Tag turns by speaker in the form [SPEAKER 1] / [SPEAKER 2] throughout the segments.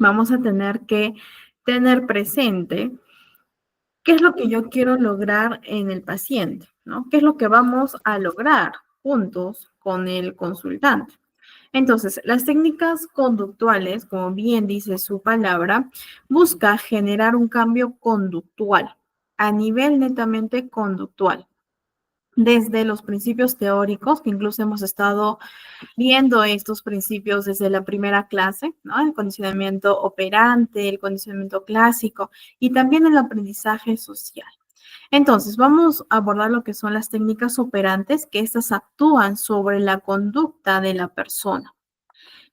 [SPEAKER 1] vamos a tener que tener presente qué es lo que yo quiero lograr en el paciente, ¿no? ¿Qué es lo que vamos a lograr juntos con el consultante? Entonces, las técnicas conductuales, como bien dice su palabra, busca generar un cambio conductual, a nivel netamente conductual, desde los principios teóricos, que incluso hemos estado viendo estos principios desde la primera clase, ¿no? El condicionamiento operante, el condicionamiento clásico y también el aprendizaje social. Entonces, vamos a abordar lo que son las técnicas operantes, que estas actúan sobre la conducta de la persona.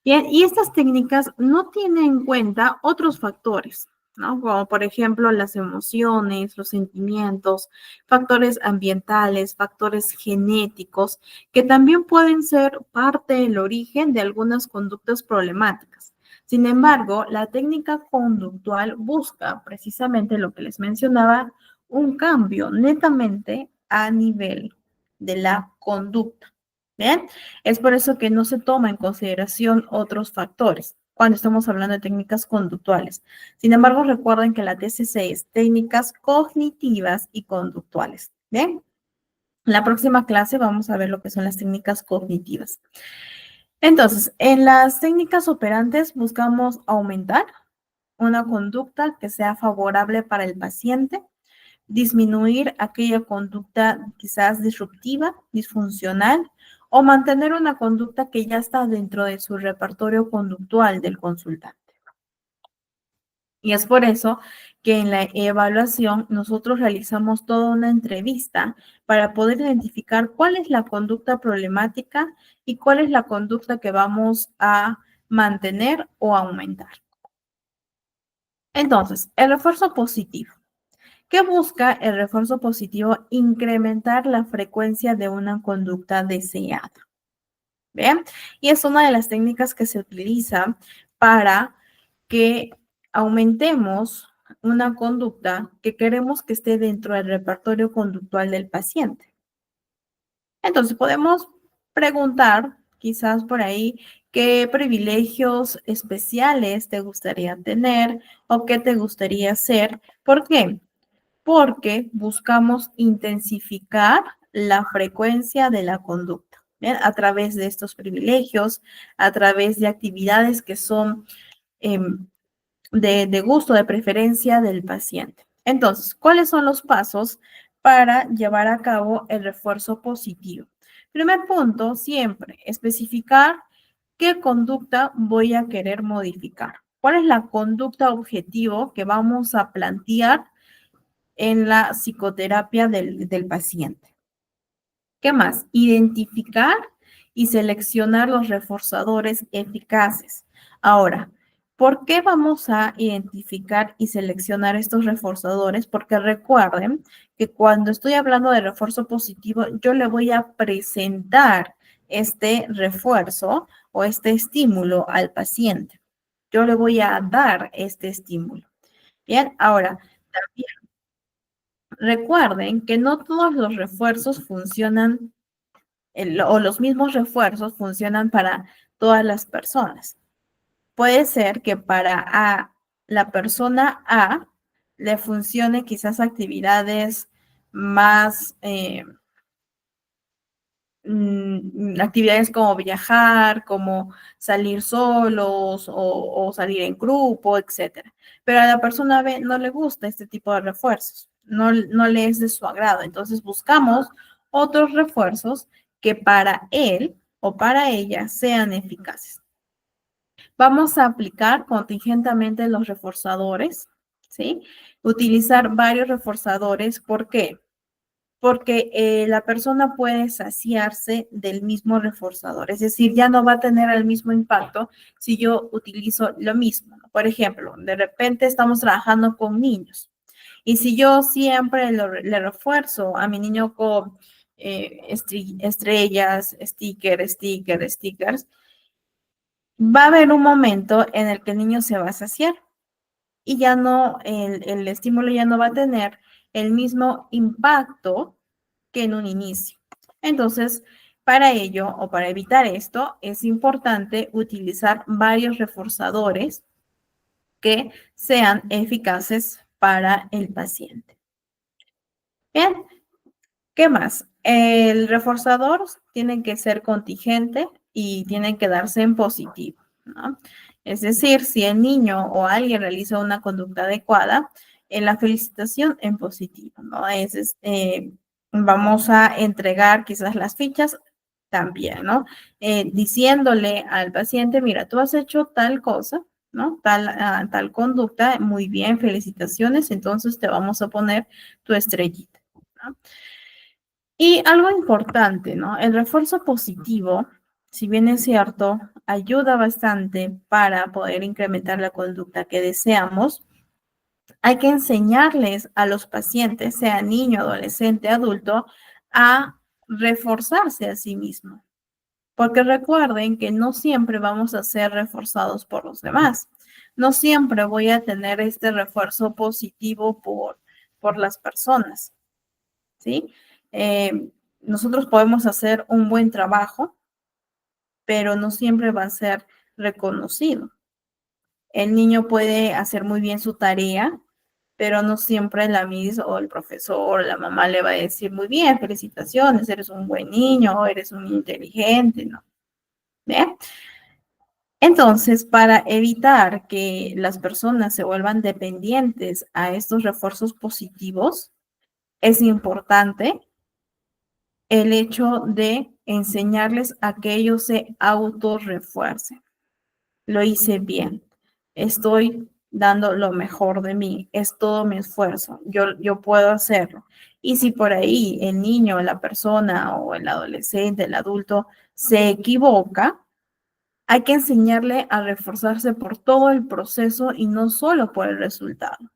[SPEAKER 1] Bien, y estas técnicas no tienen en cuenta otros factores, ¿no? Como por ejemplo las emociones, los sentimientos, factores ambientales, factores genéticos, que también pueden ser parte del origen de algunas conductas problemáticas. Sin embargo, la técnica conductual busca precisamente lo que les mencionaba, un cambio netamente a nivel de la conducta. ¿Bien? Es por eso que no se toma en consideración otros factores cuando estamos hablando de técnicas conductuales. Sin embargo, recuerden que la TCC es técnicas cognitivas y conductuales. ¿Bien? En la próxima clase vamos a ver lo que son las técnicas cognitivas. Entonces, en las técnicas operantes buscamos aumentar una conducta que sea favorable para el paciente, disminuir aquella conducta quizás disruptiva, disfuncional, o mantener una conducta que ya está dentro de su repertorio conductual del consultante. Y es por eso que en la evaluación nosotros realizamos toda una entrevista para poder identificar cuál es la conducta problemática y cuál es la conducta que vamos a mantener o aumentar. Entonces, el refuerzo positivo. ¿Qué busca el refuerzo positivo? Incrementar la frecuencia de una conducta deseada. ¿Bien? Y es una de las técnicas que se utiliza para que aumentemos una conducta que queremos que esté dentro del repertorio conductual del paciente. Entonces podemos preguntar, quizás por ahí, qué privilegios especiales te gustaría tener o qué te gustaría hacer. ¿Por qué? Porque buscamos intensificar la frecuencia de la conducta, ¿bien? A través de estos privilegios, a través de actividades que son de gusto, de preferencia del paciente. Entonces, ¿cuáles son los pasos para llevar a cabo el refuerzo positivo? Primer punto, siempre especificar qué conducta voy a querer modificar. ¿Cuál es la conducta objetivo que vamos a plantear en la psicoterapia del paciente? ¿Qué más? Identificar y seleccionar los reforzadores eficaces. Ahora, ¿por qué vamos a identificar y seleccionar estos reforzadores? Porque recuerden que cuando estoy hablando de refuerzo positivo, yo le voy a presentar este refuerzo o este estímulo al paciente. Yo le voy a dar este estímulo. Bien, ahora, también recuerden que no todos los refuerzos funcionan o los mismos refuerzos funcionan para todas las personas. Puede ser que para la persona A le funcione quizás actividades más, actividades como viajar, como salir solos o salir en grupo, etcétera. Pero a la persona B no le gusta este tipo de refuerzos, no le es de su agrado. Entonces buscamos otros refuerzos que para él o para ella sean eficaces. Vamos a aplicar contingentemente los reforzadores, ¿sí? Utilizar varios reforzadores. ¿Por qué? Porque la persona puede saciarse del mismo reforzador, es decir, ya no va a tener el mismo impacto si yo utilizo lo mismo. Por ejemplo, de repente estamos trabajando con niños y si yo siempre le refuerzo a mi niño con estrellas, stickers, va a haber un momento en el que el niño se va a saciar y ya no, el estímulo ya no va a tener el mismo impacto que en un inicio. Entonces, para ello o para evitar esto, es importante utilizar varios reforzadores que sean eficaces para el paciente. Bien, ¿qué más? El reforzador tiene que ser contingente y tiene que darse en positivo, ¿no? Es decir, si el niño o alguien realiza una conducta adecuada, en la felicitación en positivo, ¿no? Vamos a entregar quizás las fichas también, ¿no? Diciéndole al paciente, mira, tú has hecho tal cosa, ¿no? Tal conducta, muy bien, felicitaciones, entonces te vamos a poner tu estrellita, ¿no? Y algo importante, ¿no? El refuerzo positivo, si bien es cierto, ayuda bastante para poder incrementar la conducta que deseamos, hay que enseñarles a los pacientes, sea niño, adolescente, adulto, a reforzarse a sí mismo. Porque recuerden que no siempre vamos a ser reforzados por los demás. No siempre voy a tener este refuerzo positivo por las personas, ¿sí? Nosotros podemos hacer un buen trabajo, pero no siempre va a ser reconocido. El niño puede hacer muy bien su tarea, pero no siempre la Miss o el profesor o la mamá le va a decir, muy bien, felicitaciones, eres un buen niño, eres un inteligente, ¿no? ¿Bien? Entonces, para evitar que las personas se vuelvan dependientes a estos refuerzos positivos, es importante el hecho de enseñarles a que ellos se autorrefuercen. Lo hice bien, estoy dando lo mejor de mí, es todo mi esfuerzo, yo puedo hacerlo. Y si por ahí el niño, la persona o el adolescente, el adulto se equivoca, hay que enseñarle a reforzarse por todo el proceso y no solo por el resultado.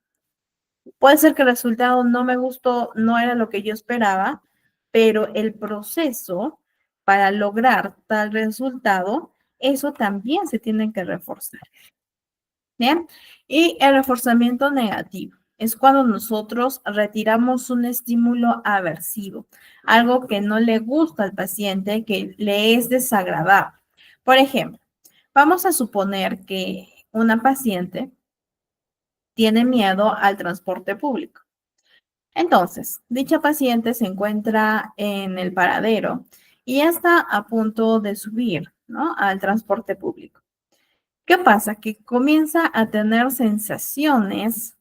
[SPEAKER 1] Puede ser que el resultado no me gustó, no era lo que yo esperaba, pero el proceso para lograr tal resultado, eso también se tiene que reforzar. ¿Bien? Y el reforzamiento negativo es cuando nosotros retiramos un estímulo aversivo, algo que no le gusta al paciente, que le es desagradable. Por ejemplo, vamos a suponer que una paciente tiene miedo al transporte público. Entonces, dicha paciente se encuentra en el paradero y ya está a punto de subir, ¿no? Al transporte público. ¿Qué pasa? Que comienza a tener sensaciones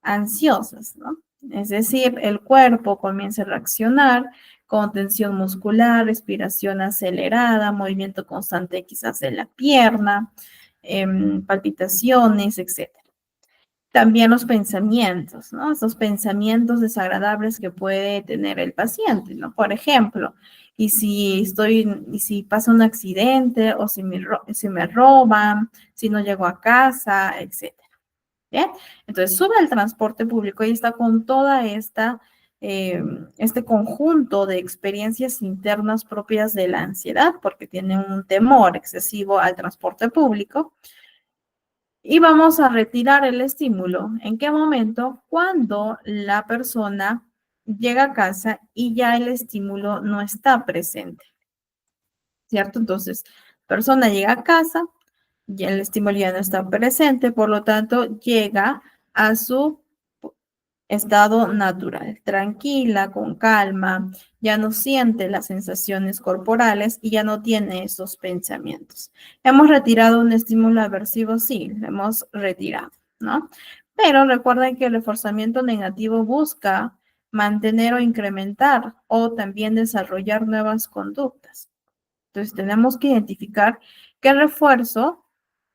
[SPEAKER 1] ansiosas, ¿no? Es decir, el cuerpo comienza a reaccionar con tensión muscular, respiración acelerada, movimiento constante quizás de la pierna, palpitaciones, etc. También los pensamientos, ¿no? Esos pensamientos desagradables que puede tener el paciente, ¿no? Por ejemplo, y si pasa un accidente, o si me roban, si no llego a casa, etcétera. ¿Bien? Entonces sube al transporte público y está con toda este conjunto de experiencias internas propias de la ansiedad, porque tiene un temor excesivo al transporte público. Y vamos a retirar el estímulo. ¿En qué momento? Cuando la persona llega a casa y ya el estímulo no está presente, ¿cierto? Entonces, persona llega a casa, ya el estímulo ya no está presente, por lo tanto, llega a su estado natural, tranquila, con calma, ya no siente las sensaciones corporales y ya no tiene esos pensamientos. ¿Hemos retirado un estímulo aversivo? Sí, lo hemos retirado, ¿no? Pero recuerden que el reforzamiento negativo busca mantener o incrementar o también desarrollar nuevas conductas. Entonces tenemos que identificar qué refuerzo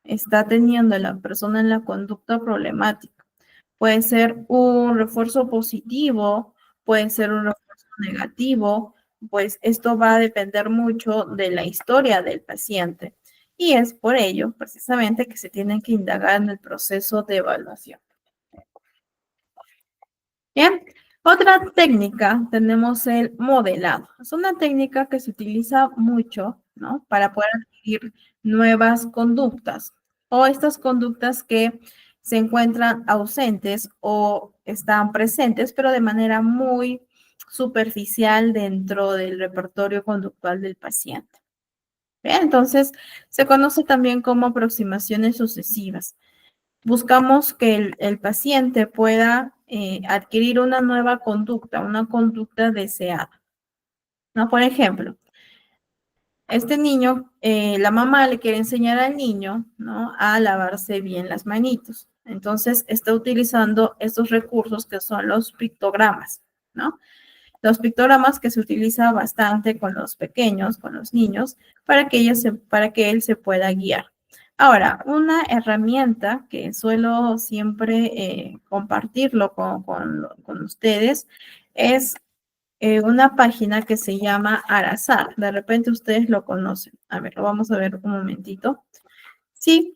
[SPEAKER 1] está teniendo la persona en la conducta problemática. Puede ser un refuerzo positivo, puede ser un refuerzo negativo, pues esto va a depender mucho de la historia del paciente. Y es por ello, precisamente, que se tiene que indagar en el proceso de evaluación. Bien, otra técnica tenemos el modelado. Es una técnica que se utiliza mucho, ¿no? Para poder adquirir nuevas conductas o estas conductas que se encuentran ausentes o están presentes, pero de manera muy superficial dentro del repertorio conductual del paciente. Bien, entonces, se conoce también como aproximaciones sucesivas. buscamos que el paciente pueda adquirir una nueva conducta, una conducta deseada, ¿no? Por ejemplo, este niño, la mamá le quiere enseñar al niño, ¿no? A lavarse bien las manitos. Entonces, está utilizando estos recursos que son los pictogramas, ¿no? Los pictogramas que se utiliza bastante con los pequeños, con los niños, para que él se pueda guiar. Ahora, una herramienta que suelo siempre compartirlo con ustedes es una página que se llama Arasar. De repente ustedes lo conocen. A ver, lo vamos a ver un momentito. Sí,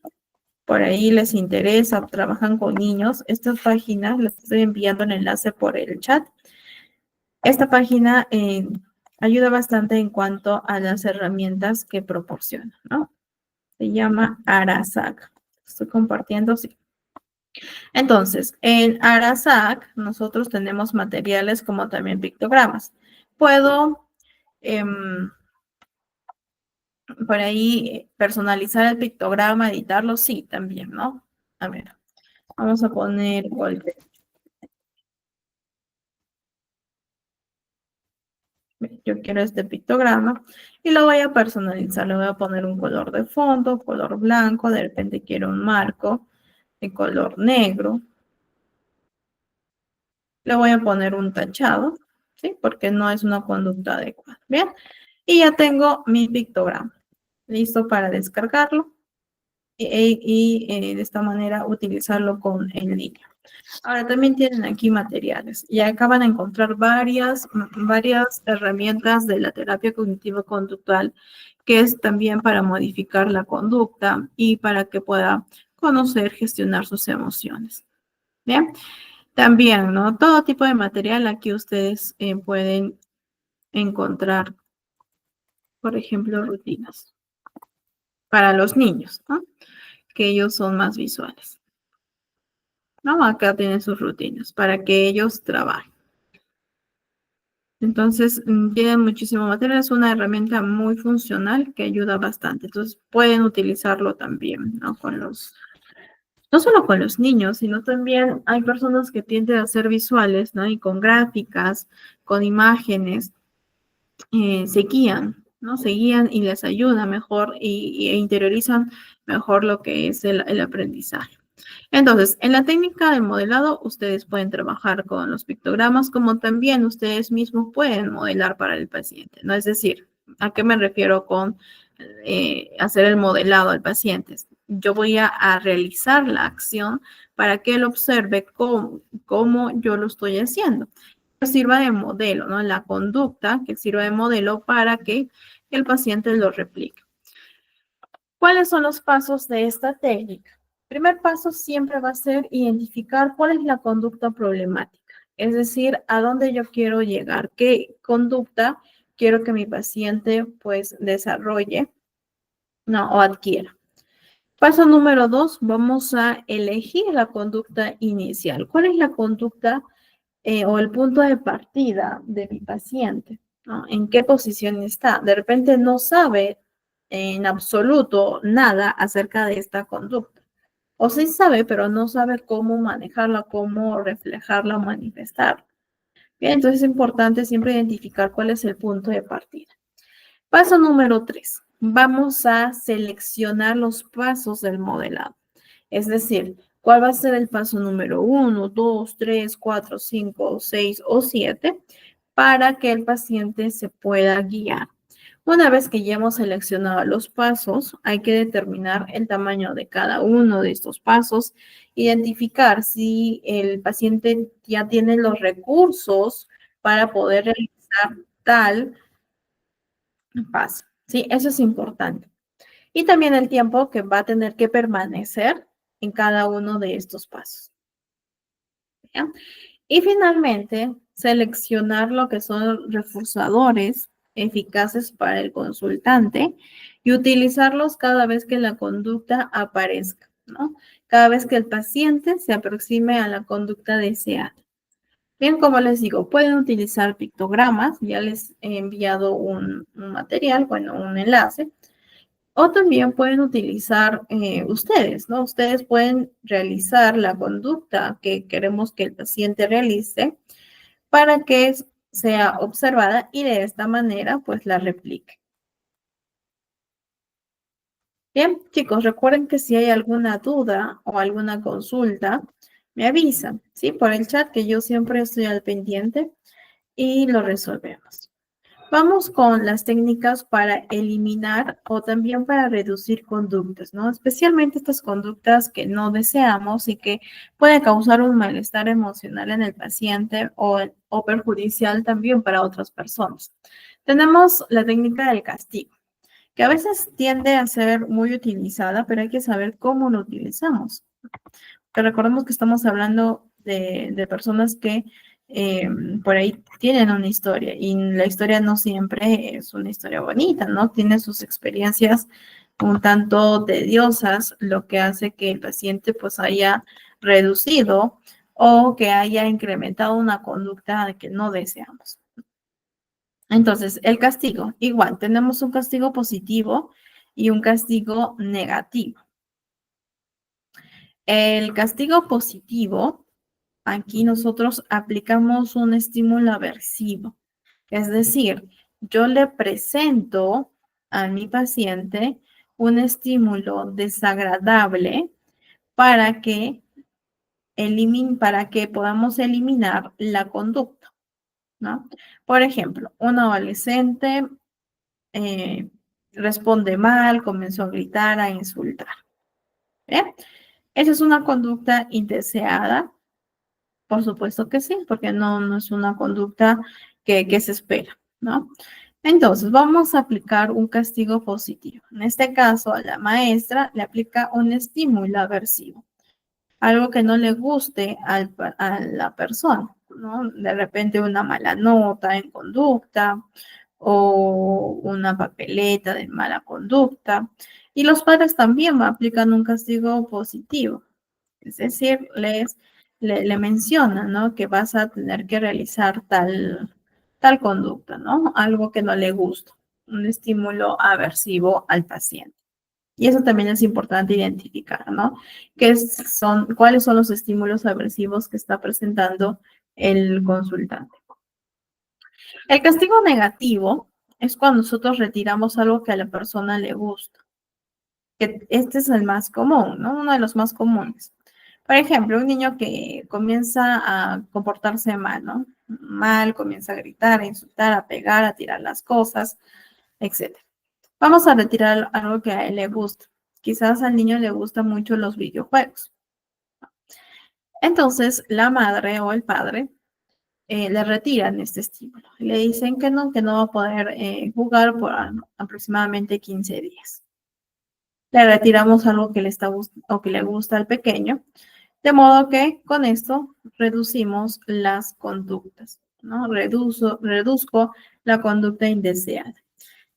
[SPEAKER 1] por ahí les interesa, trabajan con niños. Esta página, les estoy enviando el enlace por el chat. Esta página ayuda bastante en cuanto a las herramientas que proporciona, ¿no? Se llama Arasac. Estoy compartiendo, sí. Entonces, en Arasac nosotros tenemos materiales como también pictogramas. Puedo por ahí personalizar el pictograma, editarlo, sí, también, ¿no? A ver, vamos a poner golpe. Yo quiero este pictograma y lo voy a personalizar. Le voy a poner un color de fondo, color blanco, de repente quiero un marco de color negro. Le voy a poner un tachado, ¿sí? Porque no es una conducta adecuada. Bien, y ya tengo mi pictograma. Listo para descargarlo y de esta manera utilizarlo con el niño. Ahora también tienen aquí materiales y acá van a encontrar varias herramientas de la terapia cognitivo-conductual que es también para modificar la conducta y para que pueda conocer, gestionar sus emociones. Bien, también, ¿no? Todo tipo de material aquí ustedes pueden encontrar, por ejemplo, rutinas para los niños, ¿no? Que ellos son más visuales. ¿No? Acá tienen sus rutinas para que ellos trabajen. Entonces, tienen muchísimo material, es una herramienta muy funcional que ayuda bastante. Entonces, pueden utilizarlo también, ¿no? No solo con los niños, sino también hay personas que tienden a ser visuales, ¿no? Y con gráficas, con imágenes, se guían, ¿no? Se guían y les ayuda mejor e interiorizan mejor lo que es el aprendizaje. Entonces, en la técnica del modelado, ustedes pueden trabajar con los pictogramas, como también ustedes mismos pueden modelar para el paciente, ¿no? Es decir, ¿a qué me refiero con hacer el modelado al paciente? Yo voy a realizar la acción para que él observe cómo yo lo estoy haciendo. Que sirva de modelo, ¿no? La conducta que sirva de modelo para que el paciente lo replique. ¿Cuáles son los pasos de esta técnica? El primer paso siempre va a ser identificar cuál es la conducta problemática, es decir, a dónde yo quiero llegar, qué conducta quiero que mi paciente pues desarrolle, no, o adquiera. Paso número 2, vamos a elegir la conducta inicial. ¿Cuál es la conducta o el punto de partida de mi paciente? ¿No? ¿En qué posición está? De repente no sabe en absoluto nada acerca de esta conducta. O sí sabe, pero no sabe cómo manejarla, cómo reflejarla o manifestarla. Bien, entonces es importante siempre identificar cuál es el punto de partida. Paso número 3. Vamos a seleccionar los pasos del modelado. Es decir, ¿cuál va a ser el paso número 1, 2, 3, 4, 5, 6 o 7 para que el paciente se pueda guiar? Una vez que ya hemos seleccionado los pasos, hay que determinar el tamaño de cada uno de estos pasos, identificar si el paciente ya tiene los recursos para poder realizar tal paso. Sí, eso es importante. Y también el tiempo que va a tener que permanecer en cada uno de estos pasos. ¿Ya? Y finalmente, seleccionar lo que son reforzadores eficaces para el consultante y utilizarlos cada vez que la conducta aparezca, ¿no? Cada vez que el paciente se aproxime a la conducta deseada. Bien, como les digo, pueden utilizar pictogramas, ya les he enviado un material, bueno, un enlace, O también pueden utilizar ustedes, ¿no? Ustedes pueden realizar la conducta que queremos que el paciente realice para que sea observada y de esta manera pues la replique. Bien, chicos, recuerden que si hay alguna duda o alguna consulta, me avisan, ¿sí? Por el chat que yo siempre estoy al pendiente y lo resolvemos. Vamos con las técnicas para eliminar o también para reducir conductas, ¿no? Especialmente estas conductas que no deseamos y que pueden causar un malestar emocional en el paciente o perjudicial también para otras personas. Tenemos la técnica del castigo, que a veces tiende a ser muy utilizada, pero hay que saber cómo lo utilizamos. Que recordemos que estamos hablando de personas que por ahí tienen una historia y la historia no siempre es una historia bonita, ¿no? Tiene sus experiencias un tanto tediosas, lo que hace que el paciente pues haya reducido o que haya incrementado una conducta que no deseamos. Entonces, el castigo, igual, tenemos un castigo positivo y un castigo negativo. El castigo positivo, aquí nosotros aplicamos un estímulo aversivo, es decir, yo le presento a mi paciente un estímulo desagradable para que para que podamos eliminar la conducta, ¿no? Por ejemplo, un adolescente eh, responde mal, comenzó a gritar, a insultar. ¿Bien? Esa es una conducta indeseada. Por supuesto que sí, porque no es una conducta que se espera, ¿no? Entonces, vamos a aplicar un castigo positivo. En este caso, a la maestra le aplica un estímulo aversivo, algo que no le guste a la persona, ¿no? De repente una mala nota en conducta o una papeleta de mala conducta. Y los padres también aplican un castigo positivo, es decir, le mencionan, ¿no? Que vas a tener que realizar tal conducta, ¿no? Algo que no le gusta, un estímulo aversivo al paciente. Y eso también es importante identificar, ¿no? ¿Cuáles son los estímulos aversivos que está presentando el consultante? El castigo negativo es cuando nosotros retiramos algo que a la persona le gusta. Este es el más común, ¿no? Uno de los más comunes. Por ejemplo, un niño que comienza a comportarse mal, ¿no? Mal, comienza a gritar, a insultar, a pegar, a tirar las cosas, etc. Vamos a retirar algo que a él le gusta. Quizás al niño le gustan mucho los videojuegos. Entonces, la madre o el padre le retiran este estímulo. Le dicen que no va a poder jugar por aproximadamente 15 días. Le retiramos algo que le está o que le gusta al pequeño, de modo que con esto reducimos las conductas, ¿no? Reduzco la conducta indeseada.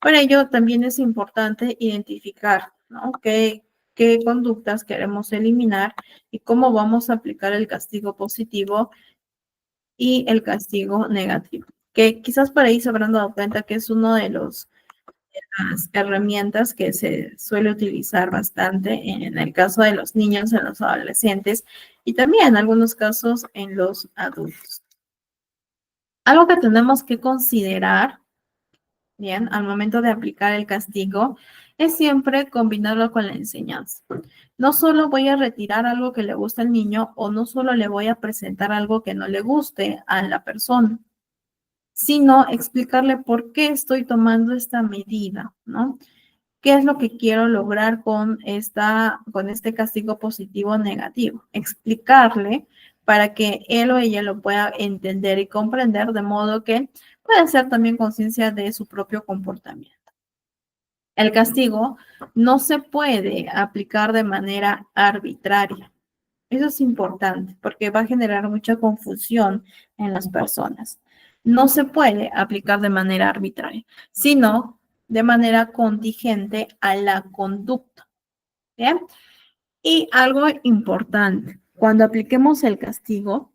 [SPEAKER 1] Por ello, también es importante identificar, ¿no? qué conductas queremos eliminar y cómo vamos a aplicar el castigo positivo y el castigo negativo. Que quizás por ahí se habrán dado cuenta que es uno de las herramientas que se suele utilizar bastante en el caso de los niños, en los adolescentes y también en algunos casos en los adultos. Algo que tenemos que considerar, bien, al momento de aplicar el castigo, es siempre combinarlo con la enseñanza. No solo voy a retirar algo que le gusta al niño o no solo le voy a presentar algo que no le guste a la persona, sino explicarle por qué estoy tomando esta medida, ¿no? ¿Qué es lo que quiero lograr con este castigo positivo o negativo? Explicarle para que él o ella lo pueda entender y comprender de modo que pueda hacer también conciencia de su propio comportamiento. El castigo no se puede aplicar de manera arbitraria. Eso es importante porque va a generar mucha confusión en las personas. No se puede aplicar de manera arbitraria, sino de manera contingente a la conducta. ¿Bien? Y algo importante, cuando apliquemos el castigo,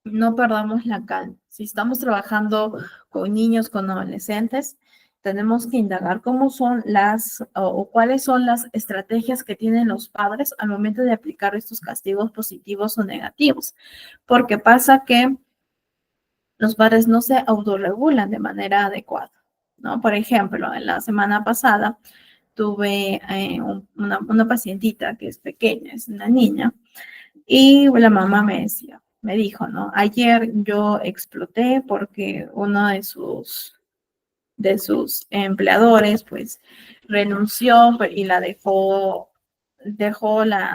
[SPEAKER 1] no perdamos la calma. Si estamos trabajando con niños, con adolescentes, tenemos que indagar cómo son o cuáles son las estrategias que tienen los padres al momento de aplicar estos castigos positivos o negativos. Porque pasa que los padres no se autorregulan de manera adecuada, ¿no? Por ejemplo, en la semana pasada tuve una pacientita que es pequeña, es una niña, y la mamá me dijo, ¿no? Ayer yo exploté porque uno de sus empleadores, pues, renunció y la dejó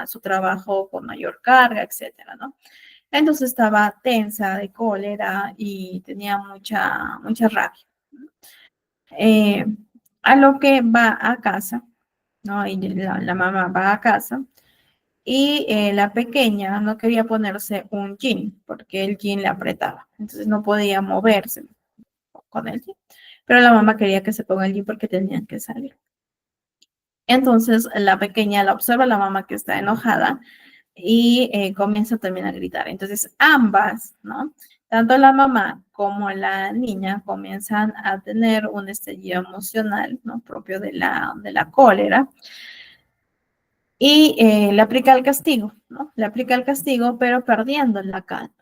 [SPEAKER 1] su trabajo con mayor carga, etcétera, ¿no? Entonces estaba tensa, de cólera y tenía mucha rabia. Eh, a lo que va a casa, ¿no? Y la mamá va a casa y la pequeña no quería ponerse un jean porque el jean le apretaba, entonces no podía moverse con el jean. Pero la mamá quería que se ponga el jean porque tenían que salir. Entonces la pequeña la observa a la mamá que está enojada y comienza también a gritar. Entonces ambas, ¿no? Tanto la mamá como la niña comienzan a tener un estallido emocional, ¿no? Propio de la cólera. Y le aplica el castigo, ¿no? Le aplica el castigo, pero perdiendo la calma.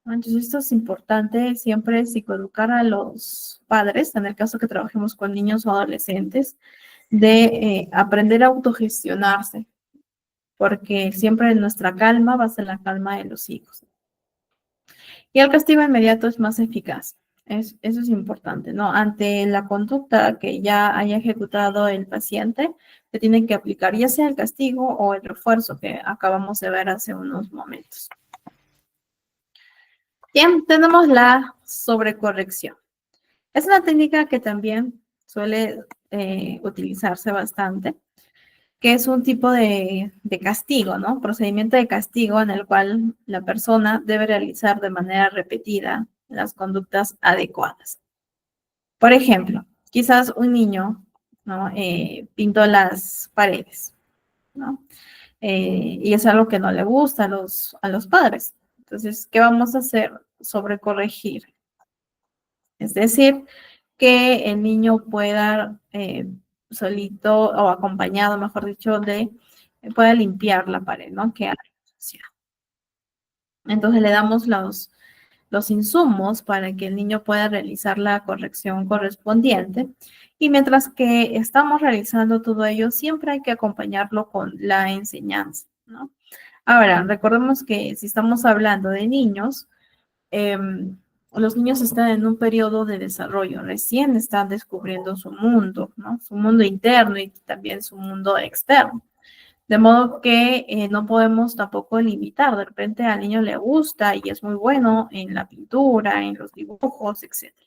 [SPEAKER 1] ¿No? Entonces esto es importante siempre psicoeducar a los padres, en el caso que trabajemos con niños o adolescentes, de aprender a autogestionarse, porque siempre nuestra calma va a ser la calma de los hijos. Y el castigo inmediato es más eficaz. Eso es importante, ¿no? Ante la conducta que ya haya ejecutado el paciente, se tiene que aplicar ya sea el castigo o el refuerzo que acabamos de ver hace unos momentos. Bien, tenemos la sobrecorrección. Es una técnica que también suele utilizarse bastante, que es un tipo de castigo, ¿no? Procedimiento de castigo en el cual la persona debe realizar de manera repetida las conductas adecuadas. Por ejemplo, quizás un niño, ¿no? Pintó las paredes, ¿no? Y es algo que no le gusta a los padres. Entonces, ¿qué vamos a hacer? Sobrecorregir. Es decir, que el niño pueda solito o acompañado, mejor dicho, pueda limpiar la pared, ¿no? Que hay sucia. Entonces le damos los insumos para que el niño pueda realizar la corrección correspondiente. Y mientras que estamos realizando todo ello, siempre hay que acompañarlo con la enseñanza, ¿no? Ahora, recordemos que si estamos hablando de niños, eh, los niños están en un periodo de desarrollo, recién están descubriendo su mundo, ¿no? Su mundo interno y también su mundo externo. De modo que no podemos tampoco limitar. De repente al niño le gusta y es muy bueno en la pintura, en los dibujos, etcétera.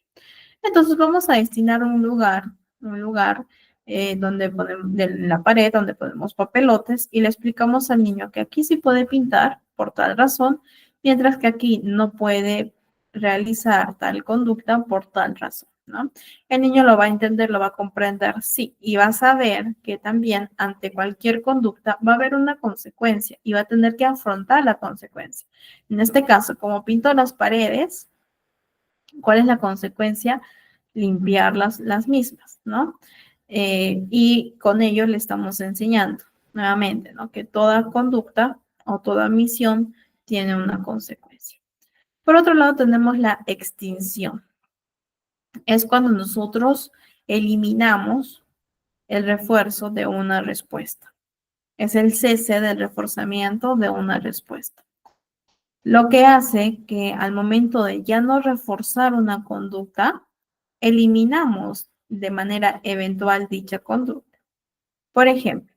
[SPEAKER 1] Entonces vamos a destinar un lugar donde podemos, de la pared, donde ponemos papelotes y le explicamos al niño que aquí sí puede pintar por tal razón, mientras que aquí no puede realizar tal conducta por tal razón, ¿no? El niño lo va a entender, lo va a comprender, sí, y va a saber que también ante cualquier conducta va a haber una consecuencia y va a tener que afrontar la consecuencia. En este caso, como pinto las paredes, ¿cuál es la consecuencia? Limpiar las mismas, ¿no? Y con ello le estamos enseñando nuevamente, ¿no? Que toda conducta o toda misión tiene una consecuencia. Por otro lado, tenemos la extinción. Es cuando nosotros eliminamos el refuerzo de una respuesta. Es el cese del reforzamiento de una respuesta. Lo que hace que al momento de ya no reforzar una conducta, eliminamos de manera eventual dicha conducta. Por ejemplo,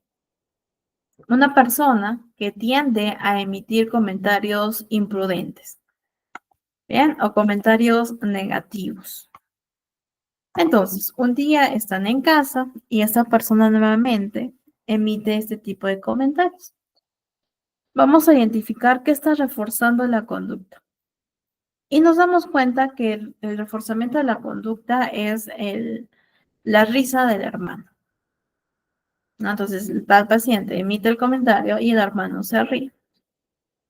[SPEAKER 1] una persona que tiende a emitir comentarios imprudentes, ¿bien? O comentarios negativos. Entonces, un día están en casa y esa persona nuevamente emite este tipo de comentarios. Vamos a identificar qué está reforzando la conducta. Y nos damos cuenta que el reforzamiento de la conducta es la risa del hermano, ¿no? Entonces, el paciente emite el comentario y el hermano se ríe.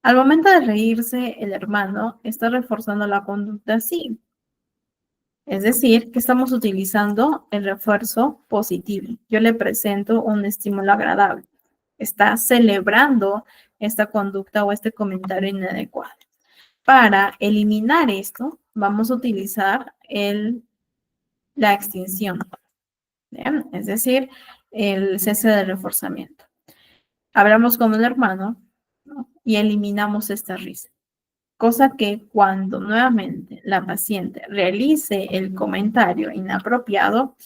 [SPEAKER 1] Al momento de reírse, el hermano está reforzando la conducta, sí. Es decir, que estamos utilizando el refuerzo positivo. Yo le presento un estímulo agradable. Está celebrando esta conducta o este comentario inadecuado. Para eliminar esto, vamos a utilizar la extinción, ¿bien? Es decir, el cese de reforzamiento. Hablamos con un hermano, ¿no? Y eliminamos esta risa. Cosa que cuando nuevamente la paciente realice el comentario inapropiado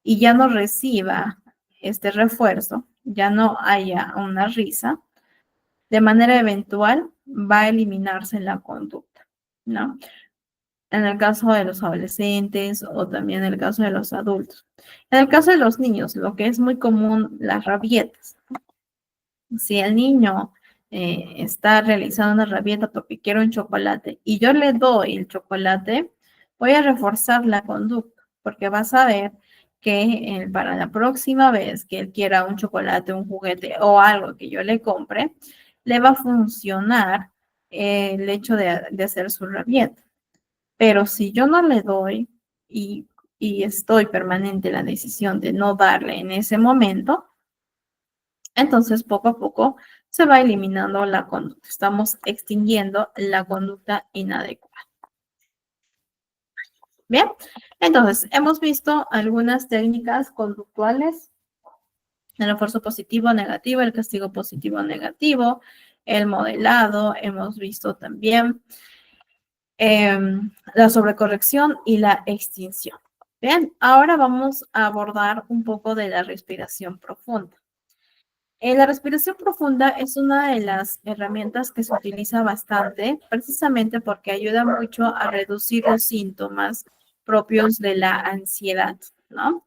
[SPEAKER 1] y ya no reciba este refuerzo, ya no haya una risa, de manera eventual va a eliminarse la conducta, ¿no? En el caso de los adolescentes o también en el caso de los adultos. En el caso de los niños, lo que es muy común, las rabietas. Si el niño está realizando una rabieta porque quiere un chocolate y yo le doy el chocolate, voy a reforzar la conducta porque va a saber que para la próxima vez que él quiera un chocolate, un juguete o algo que yo le compre, le va a funcionar el hecho de hacer su rabieta. Pero si yo no le doy y estoy permanente en la decisión de no darle en ese momento, entonces poco a poco se va eliminando la conducta. Estamos extinguiendo la conducta inadecuada. Bien, entonces hemos visto algunas técnicas conductuales, el refuerzo positivo negativo, el castigo positivo negativo, el modelado, hemos visto también la sobrecorrección y la extinción. Bien, ahora vamos a abordar un poco de la respiración profunda. La respiración profunda es una de las herramientas que se utiliza bastante, precisamente porque ayuda mucho a reducir los síntomas propios de la ansiedad, ¿no?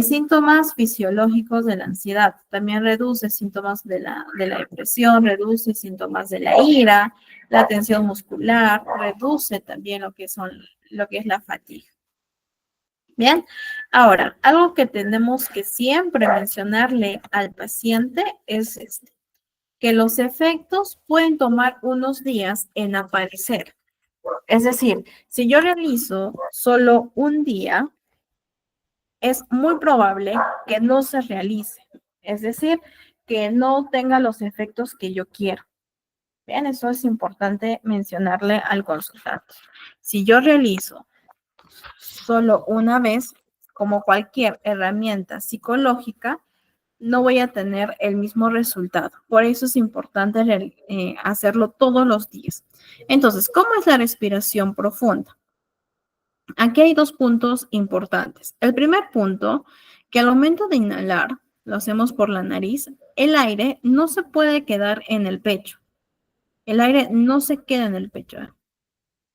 [SPEAKER 1] Síntomas fisiológicos de la ansiedad. También reduce síntomas de la depresión, reduce síntomas de la ira, la tensión muscular, reduce también lo que es la fatiga. Bien, ahora, algo que tenemos que siempre mencionarle al paciente es que los efectos pueden tomar unos días en aparecer. Es decir, si yo realizo solo un día, es muy probable que no se realice. Es decir, que no tenga los efectos que yo quiero. Bien, eso es importante mencionarle al consultante. Si yo realizo solo una vez, como cualquier herramienta psicológica, no voy a tener el mismo resultado. Por eso es importante hacerlo todos los días. Entonces, ¿cómo es la respiración profunda? Aquí hay dos puntos importantes. El primer punto, que al momento de inhalar, lo hacemos por la nariz, el aire no se puede quedar en el pecho. El aire no se queda en el pecho,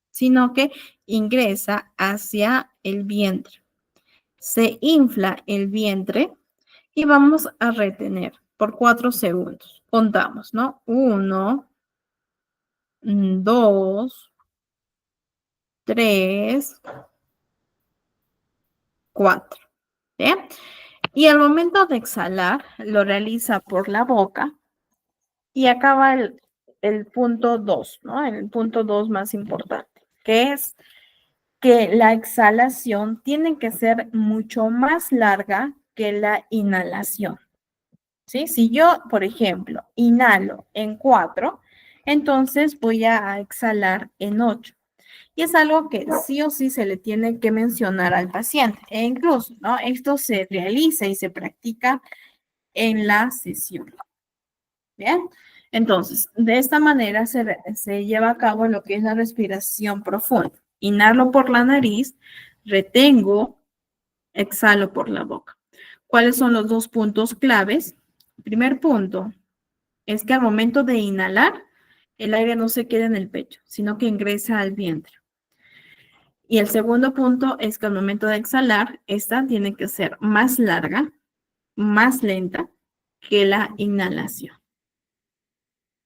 [SPEAKER 1] sino que ingresa hacia el vientre. Se infla el vientre y vamos a retener por 4 segundos. Contamos, ¿no? 1, 2, 3, 4. ¿Bien? Y al momento de exhalar, lo realiza por la boca y acaba el punto 2, ¿no? El punto 2 más importante, que es que la exhalación tiene que ser mucho más larga que la inhalación. ¿Sí? Si yo, por ejemplo, inhalo en 4, entonces voy a exhalar en 8. Y es algo que sí o sí se le tiene que mencionar al paciente. E incluso, ¿no? Esto se realiza y se practica en la sesión. Bien, entonces, de esta manera se lleva a cabo lo que es la respiración profunda. Inhalo por la nariz, retengo, exhalo por la boca. ¿Cuáles son los dos puntos claves? El primer punto es que al momento de inhalar, el aire no se queda en el pecho, sino que ingresa al vientre. Y el segundo punto es que al momento de exhalar, esta tiene que ser más larga, más lenta que la inhalación.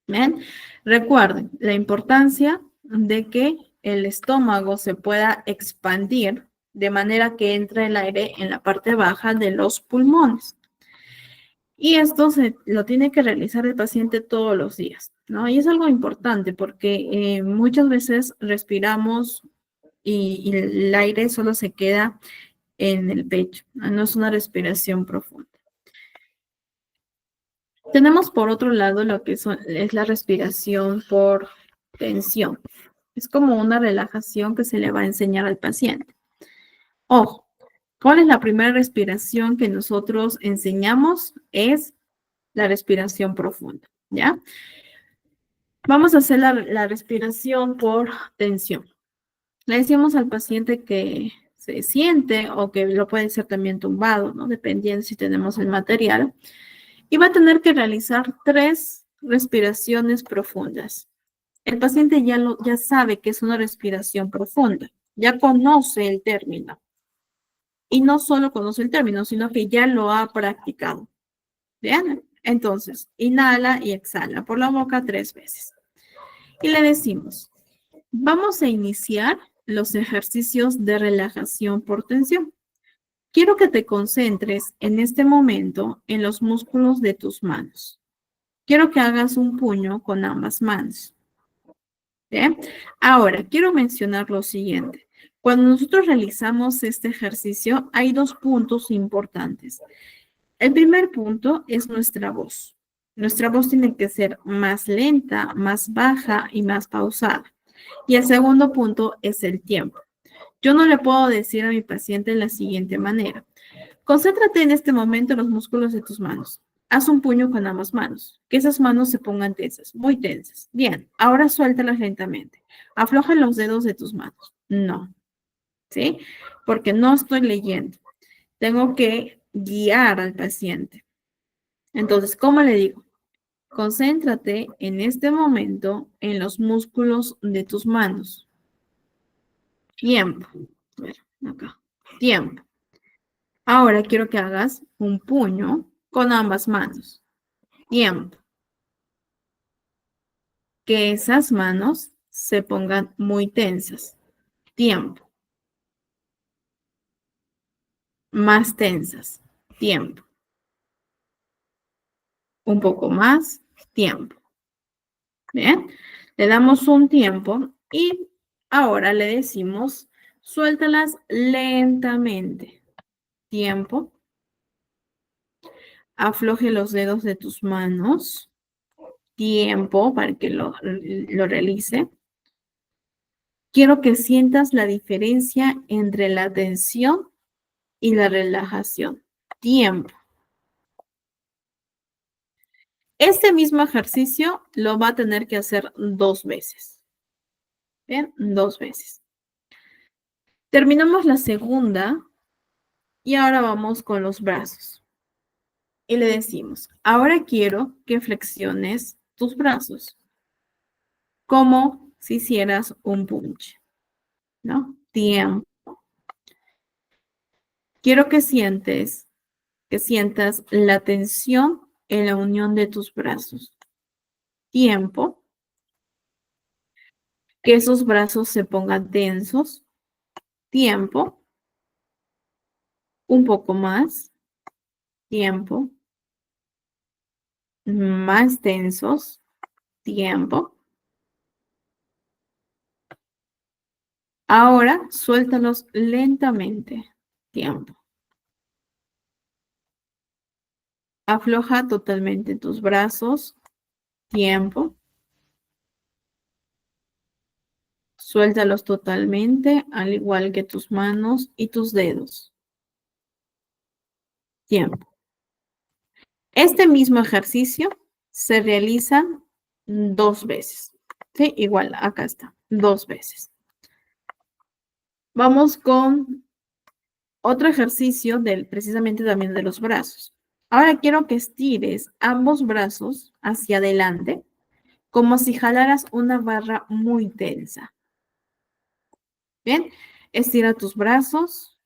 [SPEAKER 1] ¿Bien? Recuerden la importancia de que el estómago se pueda expandir de manera que entre el aire en la parte baja de los pulmones. Y esto lo tiene que realizar el paciente todos los días, ¿no? Y es algo importante porque muchas veces respiramos y el aire solo se queda en el pecho, no es una respiración profunda. Tenemos por otro lado lo que es la respiración por tensión. Es como una relajación que se le va a enseñar al paciente. Ojo, ¿cuál es la primera respiración que nosotros enseñamos? Es la respiración profunda, ¿ya? Vamos a hacer la respiración por tensión. Le decimos al paciente que se siente o que lo puede ser también tumbado, ¿no? Dependiendo si tenemos el material. Y va a tener que realizar 3 respiraciones profundas. El paciente ya sabe que es una respiración profunda, ya conoce el término. Y no solo conoce el término, sino que ya lo ha practicado. ¿Bien? Entonces, inhala y exhala por la boca 3 veces. Y le decimos, vamos a iniciar los ejercicios de relajación por tensión. Quiero que te concentres en este momento en los músculos de tus manos. Quiero que hagas un puño con ambas manos. ¿Bien? Ahora, quiero mencionar lo siguiente. Cuando nosotros realizamos este ejercicio, hay 2 puntos importantes. El primer punto es nuestra voz. Nuestra voz tiene que ser más lenta, más baja y más pausada. Y el segundo punto es el tiempo. Yo no le puedo decir a mi paciente de la siguiente manera. Concéntrate en este momento en los músculos de tus manos. Haz un puño con ambas manos. Que esas manos se pongan tensas, muy tensas. Bien, ahora suéltalas lentamente. Afloja los dedos de tus manos. No, ¿sí? Porque no estoy leyendo. Tengo que guiar al paciente. Entonces, ¿cómo le digo? Concéntrate en este momento en los músculos de tus manos. Tiempo. A ver, acá. Tiempo. Ahora quiero que hagas un puño con ambas manos. Tiempo. Que esas manos se pongan muy tensas. Tiempo. Más tensas. Tiempo. Un poco más. Tiempo. Bien. Le damos un tiempo y ahora le decimos, suéltalas lentamente. Tiempo. Afloje los dedos de tus manos. Tiempo para que lo realice. Quiero que sientas la diferencia entre la tensión y la relajación. Tiempo. Este mismo ejercicio lo va a tener que hacer 2 veces. Bien, 2 veces. Terminamos la segunda y ahora vamos con los brazos. Y le decimos, ahora quiero que flexiones tus brazos como si hicieras un punch, ¿no? Tiempo. Quiero que sientas la tensión en la unión de tus brazos. Tiempo. Que esos brazos se pongan tensos. Tiempo. Un poco más. Tiempo. Más tensos. Tiempo. Ahora suéltalos lentamente. Tiempo. Afloja totalmente tus brazos. Tiempo. Suéltalos totalmente, al igual que tus manos y tus dedos. Tiempo. Este mismo ejercicio se realiza 2 veces. ¿Sí? Igual, acá está, 2 veces. Vamos con otro ejercicio precisamente también de los brazos. Ahora quiero que estires ambos brazos hacia adelante, como si jalaras una barra muy tensa. Bien, estira tus brazos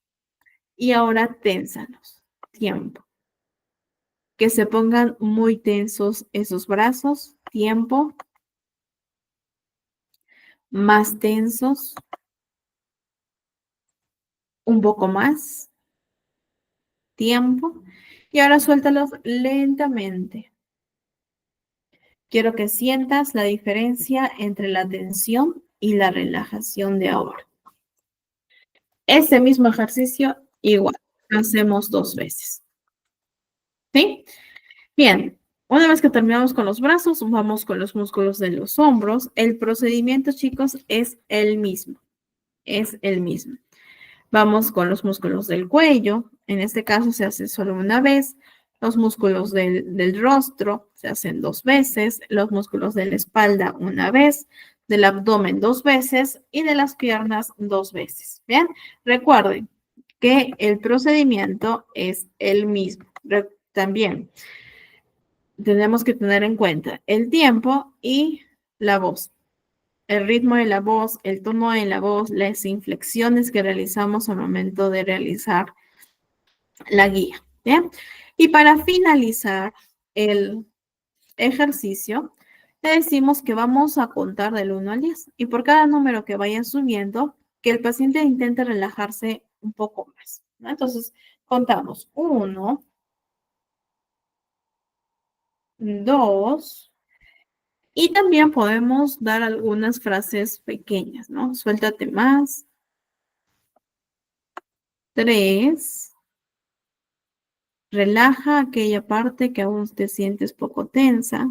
[SPEAKER 1] y ahora ténsalos. Tiempo. Que se pongan muy tensos esos brazos. Tiempo. Más tensos. Un poco más. Tiempo. Y ahora suéltalos lentamente. Quiero que sientas la diferencia entre la tensión y la relajación de ahora. Ese mismo ejercicio igual, lo hacemos 2 veces. ¿Sí? Bien, una vez que terminamos con los brazos, vamos con los músculos de los hombros. El procedimiento, chicos, es el mismo. Es el mismo. Vamos con los músculos del cuello. En este caso se hace solo una vez. Los músculos del rostro se hacen 2 veces. Los músculos de la espalda una vez. Del abdomen 2 veces. Y de las piernas 2 veces. Bien, recuerden que el procedimiento es el mismo. También tenemos que tener en cuenta el tiempo y la voz. El ritmo de la voz, el tono de la voz, las inflexiones que realizamos al momento de realizar la guía. ¿Bien? Y para finalizar el ejercicio, le decimos que vamos a contar del 1 al 10 y por cada número que vaya subiendo, que el paciente intente relajarse un poco más, ¿no? Entonces, contamos 1, 2, y también podemos dar algunas frases pequeñas, ¿no? Suéltate más. 3, relaja aquella parte que aún te sientes poco tensa.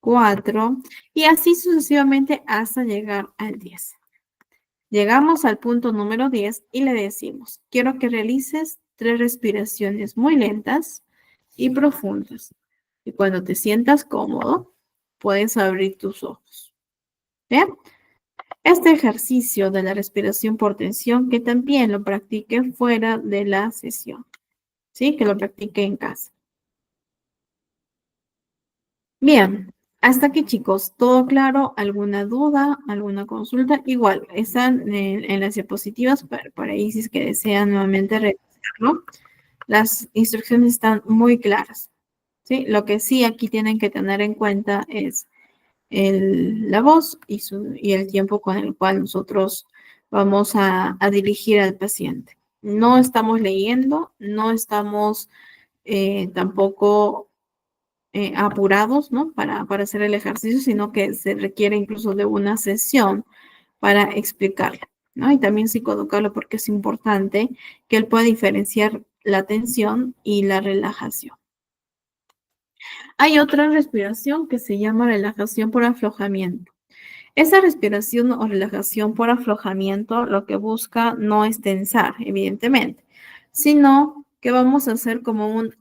[SPEAKER 1] 4, y así sucesivamente hasta llegar al 10. Llegamos al punto número 10 y le decimos, quiero que realices 3 respiraciones muy lentas y profundas. Y cuando te sientas cómodo, puedes abrir tus ojos. ¿Bien? Este ejercicio de la respiración por tensión, que también lo practique fuera de la sesión, ¿sí? Que lo practique en casa. Bien, hasta aquí chicos, ¿todo claro? ¿Alguna duda? ¿Alguna consulta? Igual, están en las diapositivas para ahí si es que desean nuevamente revisarlo. Las instrucciones están muy claras, ¿sí? Lo que sí aquí tienen que tener en cuenta es la voz y el tiempo con el cual nosotros vamos a dirigir al paciente. No estamos leyendo, no estamos tampoco apurados, ¿no? Para hacer el ejercicio, sino que se requiere incluso de una sesión para explicarlo, ¿no? Y también psicoeducarlo porque es importante que él pueda diferenciar la tensión y la relajación. Hay otra respiración que se llama relajación por aflojamiento. Esa respiración o relajación por aflojamiento lo que busca no es tensar, evidentemente, sino que vamos a hacer como un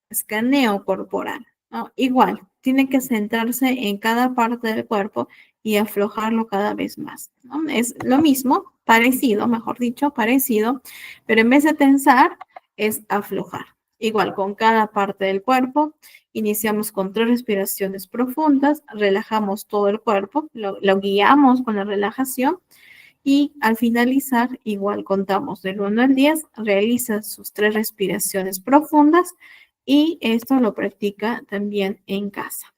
[SPEAKER 1] escaneo corporal, ¿no? Igual, tiene que centrarse en cada parte del cuerpo y aflojarlo cada vez más, ¿no? Es lo mismo, parecido, mejor dicho, parecido, pero en vez de tensar, es aflojar. Igual, con cada parte del cuerpo, iniciamos con 3 respiraciones profundas, relajamos todo el cuerpo, lo guiamos con la relajación y al finalizar, igual contamos del 1 al 10, realiza sus 3 respiraciones profundas y esto lo practica también en casa.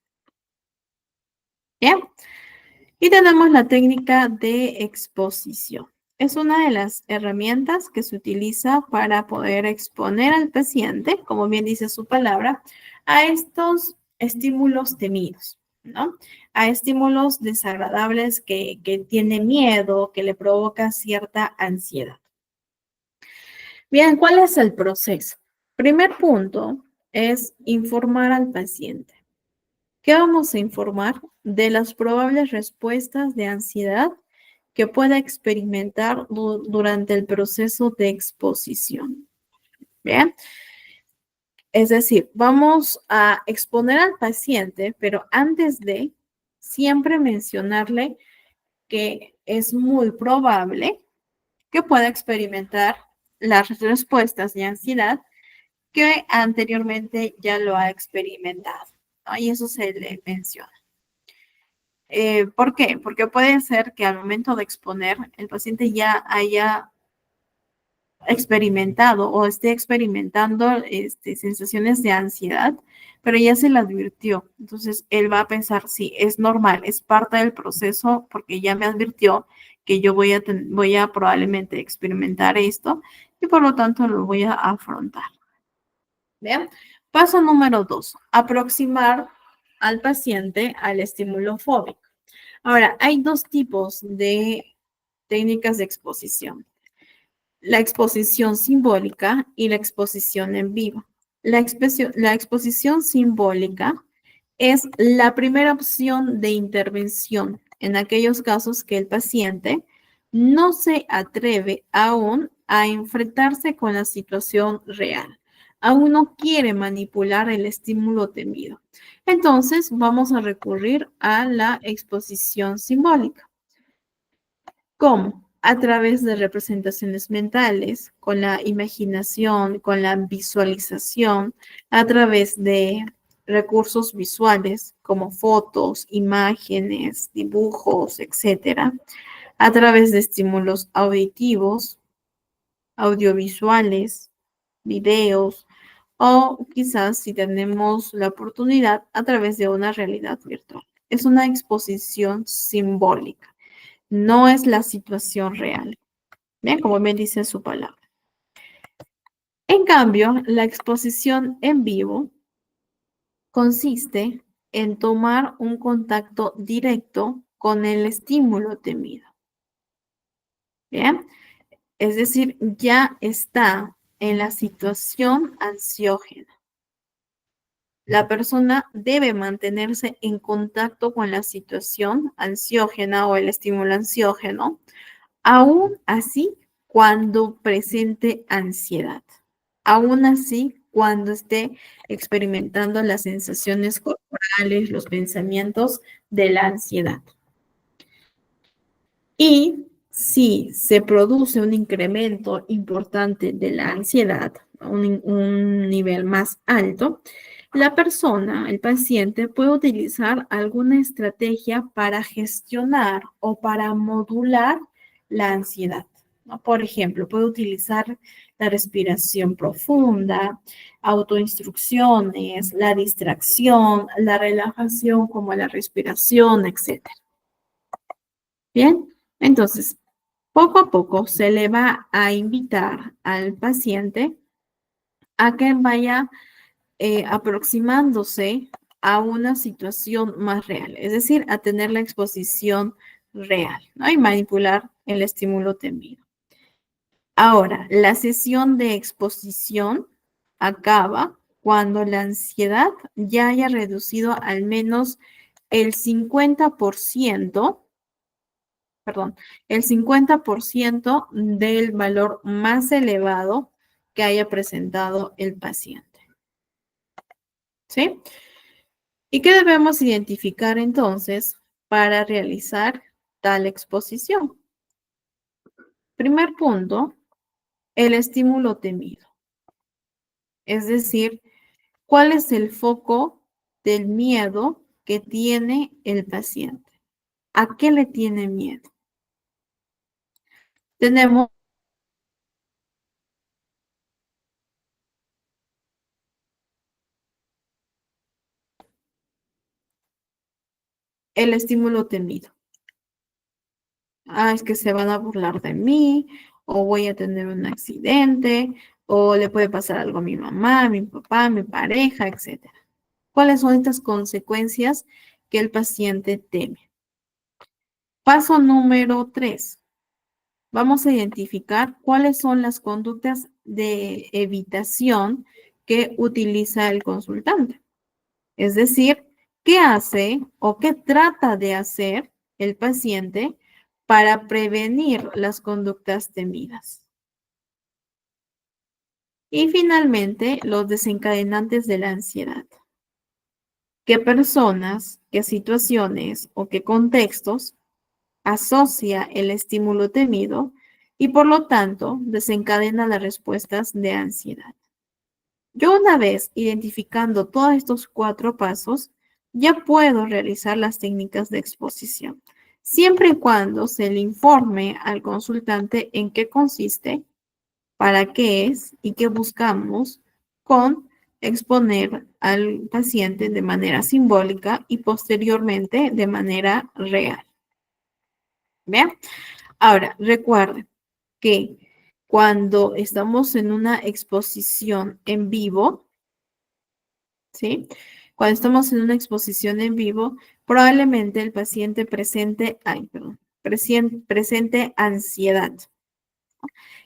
[SPEAKER 1] ¿Bien? Y tenemos la técnica de exposición. Es una de las herramientas que se utiliza para poder exponer al paciente, como bien dice su palabra, a estos estímulos temidos, ¿no? A estímulos desagradables que tiene miedo, que le provoca cierta ansiedad. Bien, ¿cuál es el proceso? Primer punto es informar al paciente. ¿Qué vamos a informar? De las probables respuestas de ansiedad que pueda experimentar durante el proceso de exposición. Bien, es decir, vamos a exponer al paciente, pero antes de siempre mencionarle que es muy probable que pueda experimentar las respuestas de ansiedad que anteriormente ya lo ha experimentado, ¿no? Y eso se le menciona. ¿Por qué? Porque puede ser que al momento de exponer el paciente ya haya experimentado o esté experimentando sensaciones de ansiedad, pero ya se le advirtió. Entonces, él va a pensar, sí, es normal, es parte del proceso porque ya me advirtió que yo voy a probablemente experimentar esto y por lo tanto lo voy a afrontar. ¿Bien? Paso número 2, aproximar al paciente al estímulo fóbico. Ahora, hay 2 tipos de técnicas de exposición. La exposición simbólica y la exposición en vivo. La exposición simbólica es la primera opción de intervención en aquellos casos que el paciente no se atreve aún a enfrentarse con la situación real. Aún no quiere manipular el estímulo temido. Entonces, vamos a recurrir a la exposición simbólica. ¿Cómo? A través de representaciones mentales, con la imaginación, con la visualización, a través de recursos visuales como fotos, imágenes, dibujos, etcétera, a través de estímulos auditivos, audiovisuales, videos o quizás si tenemos la oportunidad a través de una realidad virtual. Es una exposición simbólica, no es la situación real. Bien, como bien dice su palabra. En cambio, la exposición en vivo consiste en tomar un contacto directo con el estímulo temido. Bien, es decir, ya está en la situación ansiógena. La persona debe mantenerse en contacto con la situación ansiógena o el estímulo ansiógeno, aún así cuando presente ansiedad. Aún así, cuando esté experimentando las sensaciones corporales, los pensamientos de la ansiedad. Y si se produce un incremento importante de la ansiedad, un nivel más alto, la persona, el paciente, puede utilizar alguna estrategia para gestionar o para modular la ansiedad, ¿no? Por ejemplo, puede utilizar la respiración profunda, autoinstrucciones, la distracción, la relajación como la respiración, etc. Bien, entonces, poco a poco se le va a invitar al paciente a que vaya aproximándose a una situación más real, es decir, a tener la exposición real, ¿no? Y manipular el estímulo temido. Ahora, la sesión de exposición acaba cuando la ansiedad ya haya reducido al menos el 50%, perdón, el 50% del valor más elevado que haya presentado el paciente. ¿Sí? ¿Y qué debemos identificar entonces para realizar tal exposición? Primer punto, el estímulo temido. Es decir, ¿cuál es el foco del miedo que tiene el paciente? ¿A qué le tiene miedo? Tenemos el estímulo temido. Es que se van a burlar de mí, o voy a tener un accidente, o le puede pasar algo a mi mamá, a mi papá, a mi pareja, etc. ¿Cuáles son estas consecuencias que el paciente teme? Paso número 3. Vamos a identificar cuáles son las conductas de evitación que utiliza el consultante. Es decir, ¿qué hace o qué trata de hacer el paciente para prevenir las conductas temidas? Y finalmente, los desencadenantes de la ansiedad. ¿Qué personas, qué situaciones o qué contextos asocia el estímulo temido y por lo tanto desencadena las respuestas de ansiedad? Yo una vez identificando todos estos 4 pasos, ya puedo realizar las técnicas de exposición, siempre y cuando se le informe al consultante en qué consiste, para qué es y qué buscamos con exponer al paciente de manera simbólica y posteriormente de manera real. ¿Bien? Ahora, recuerden que cuando estamos en una exposición en vivo, ¿sí? Cuando estamos en una exposición en vivo, probablemente el paciente presente, presente ansiedad.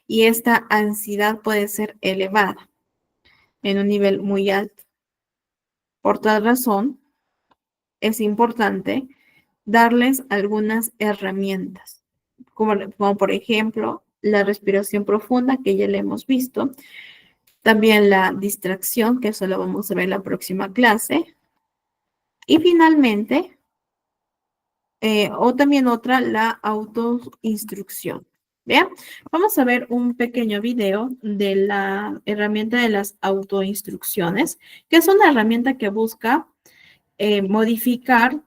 [SPEAKER 1] Y esta ansiedad puede ser elevada en un nivel muy alto. Por tal razón, es importante darles algunas herramientas, como por ejemplo la respiración profunda, que ya le hemos visto, también la distracción, que eso lo vamos a ver en la próxima clase, y finalmente, o también otra, la autoinstrucción. Vean, vamos a ver un pequeño video de la herramienta de las autoinstrucciones, que es una herramienta que busca modificar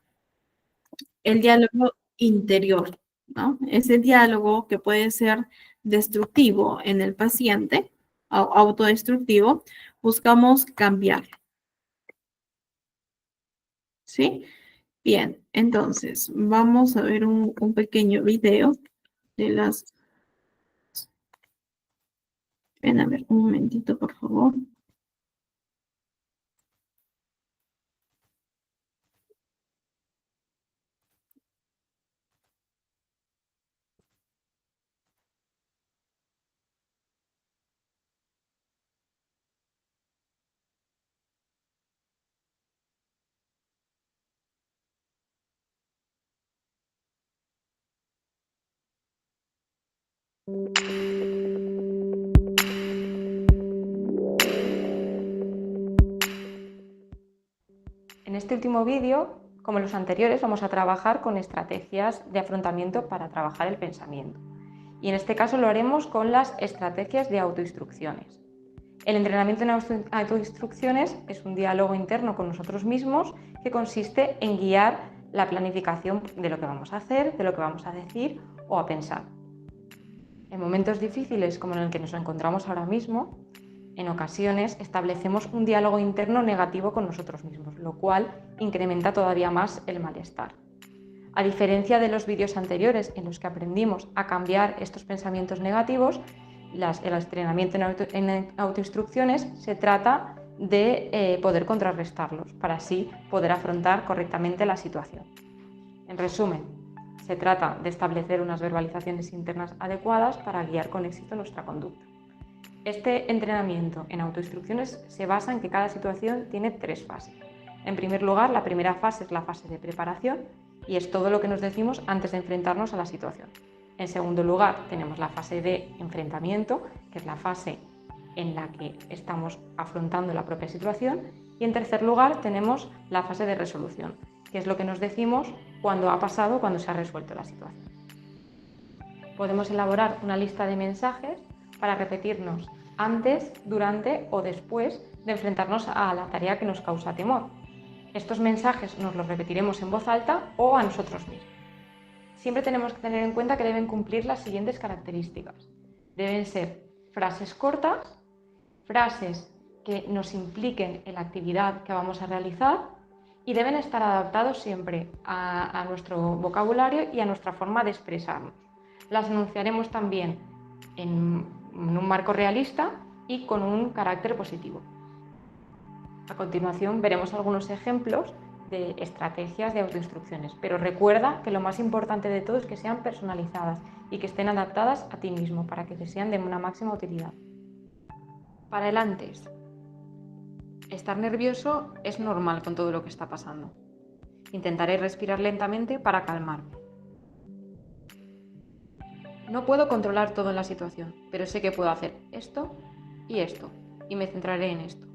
[SPEAKER 1] el diálogo interior, ¿no? Ese diálogo que puede ser destructivo en el paciente, autodestructivo, buscamos cambiar, ¿sí? Bien, entonces vamos a ver un pequeño video de las... Ven a ver, un momentito, por favor.
[SPEAKER 2] En este último vídeo, como en los anteriores, vamos a trabajar con estrategias de afrontamiento para trabajar el pensamiento. Y en este caso lo haremos con las estrategias de autoinstrucciones. El entrenamiento en autoinstrucciones es un diálogo interno con nosotros mismos que consiste en guiar la planificación de lo que vamos a hacer, de lo que vamos a decir o a pensar. En momentos difíciles como en el que nos encontramos ahora mismo, en ocasiones establecemos un diálogo interno negativo con nosotros mismos, lo cual incrementa todavía más el malestar. A diferencia de los vídeos anteriores en los que aprendimos a cambiar estos pensamientos negativos, el entrenamiento en autoinstrucciones se trata de poder contrarrestarlos para así poder afrontar correctamente la situación. En resumen, se trata de establecer unas verbalizaciones internas adecuadas para guiar con éxito nuestra conducta. Este entrenamiento en autoinstrucciones se basa en que cada situación tiene 3 fases. En primer lugar, la primera fase es la fase de preparación y es todo lo que nos decimos antes de enfrentarnos a la situación. En segundo lugar, tenemos la fase de enfrentamiento, que es la fase en la que estamos afrontando la propia situación. Y en tercer lugar, tenemos la fase de resolución, que es lo que nos decimos cuando ha pasado, cuando se ha resuelto la situación. Podemos elaborar una lista de mensajes para repetirnos antes, durante o después de enfrentarnos a la tarea que nos causa temor. Estos mensajes nos los repetiremos en voz alta o a nosotros mismos. Siempre tenemos que tener en cuenta que deben cumplir las siguientes características. Deben ser frases cortas, frases que nos impliquen en la actividad que vamos a realizar y deben estar adaptados siempre a nuestro vocabulario y a nuestra forma de expresarnos. Las enunciaremos también en un marco realista y con un carácter positivo. A continuación veremos algunos ejemplos de estrategias de autoinstrucciones, pero recuerda que lo más importante de todo es que sean personalizadas y que estén adaptadas a ti mismo para que te sean de una máxima utilidad. Para el antes. Estar nervioso es normal con todo lo que está pasando. Intentaré respirar lentamente para calmarme. No puedo controlar todo en la situación, pero sé que puedo hacer esto, y me centraré en esto.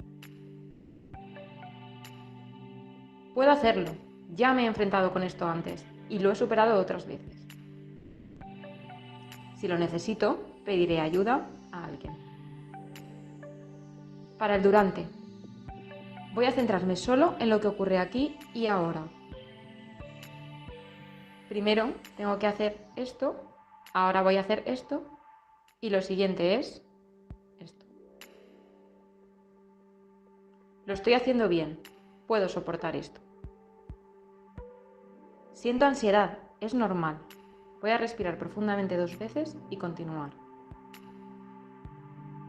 [SPEAKER 2] Puedo hacerlo, ya me he enfrentado con esto antes y lo he superado otras veces. Si lo necesito, pediré ayuda a alguien. Para el durante. Voy a centrarme solo en lo que ocurre aquí y ahora. Primero tengo que hacer esto, ahora voy a hacer esto y lo siguiente es esto. Lo estoy haciendo bien, puedo soportar esto. Siento ansiedad, es normal. Voy a respirar profundamente 2 veces y continuar.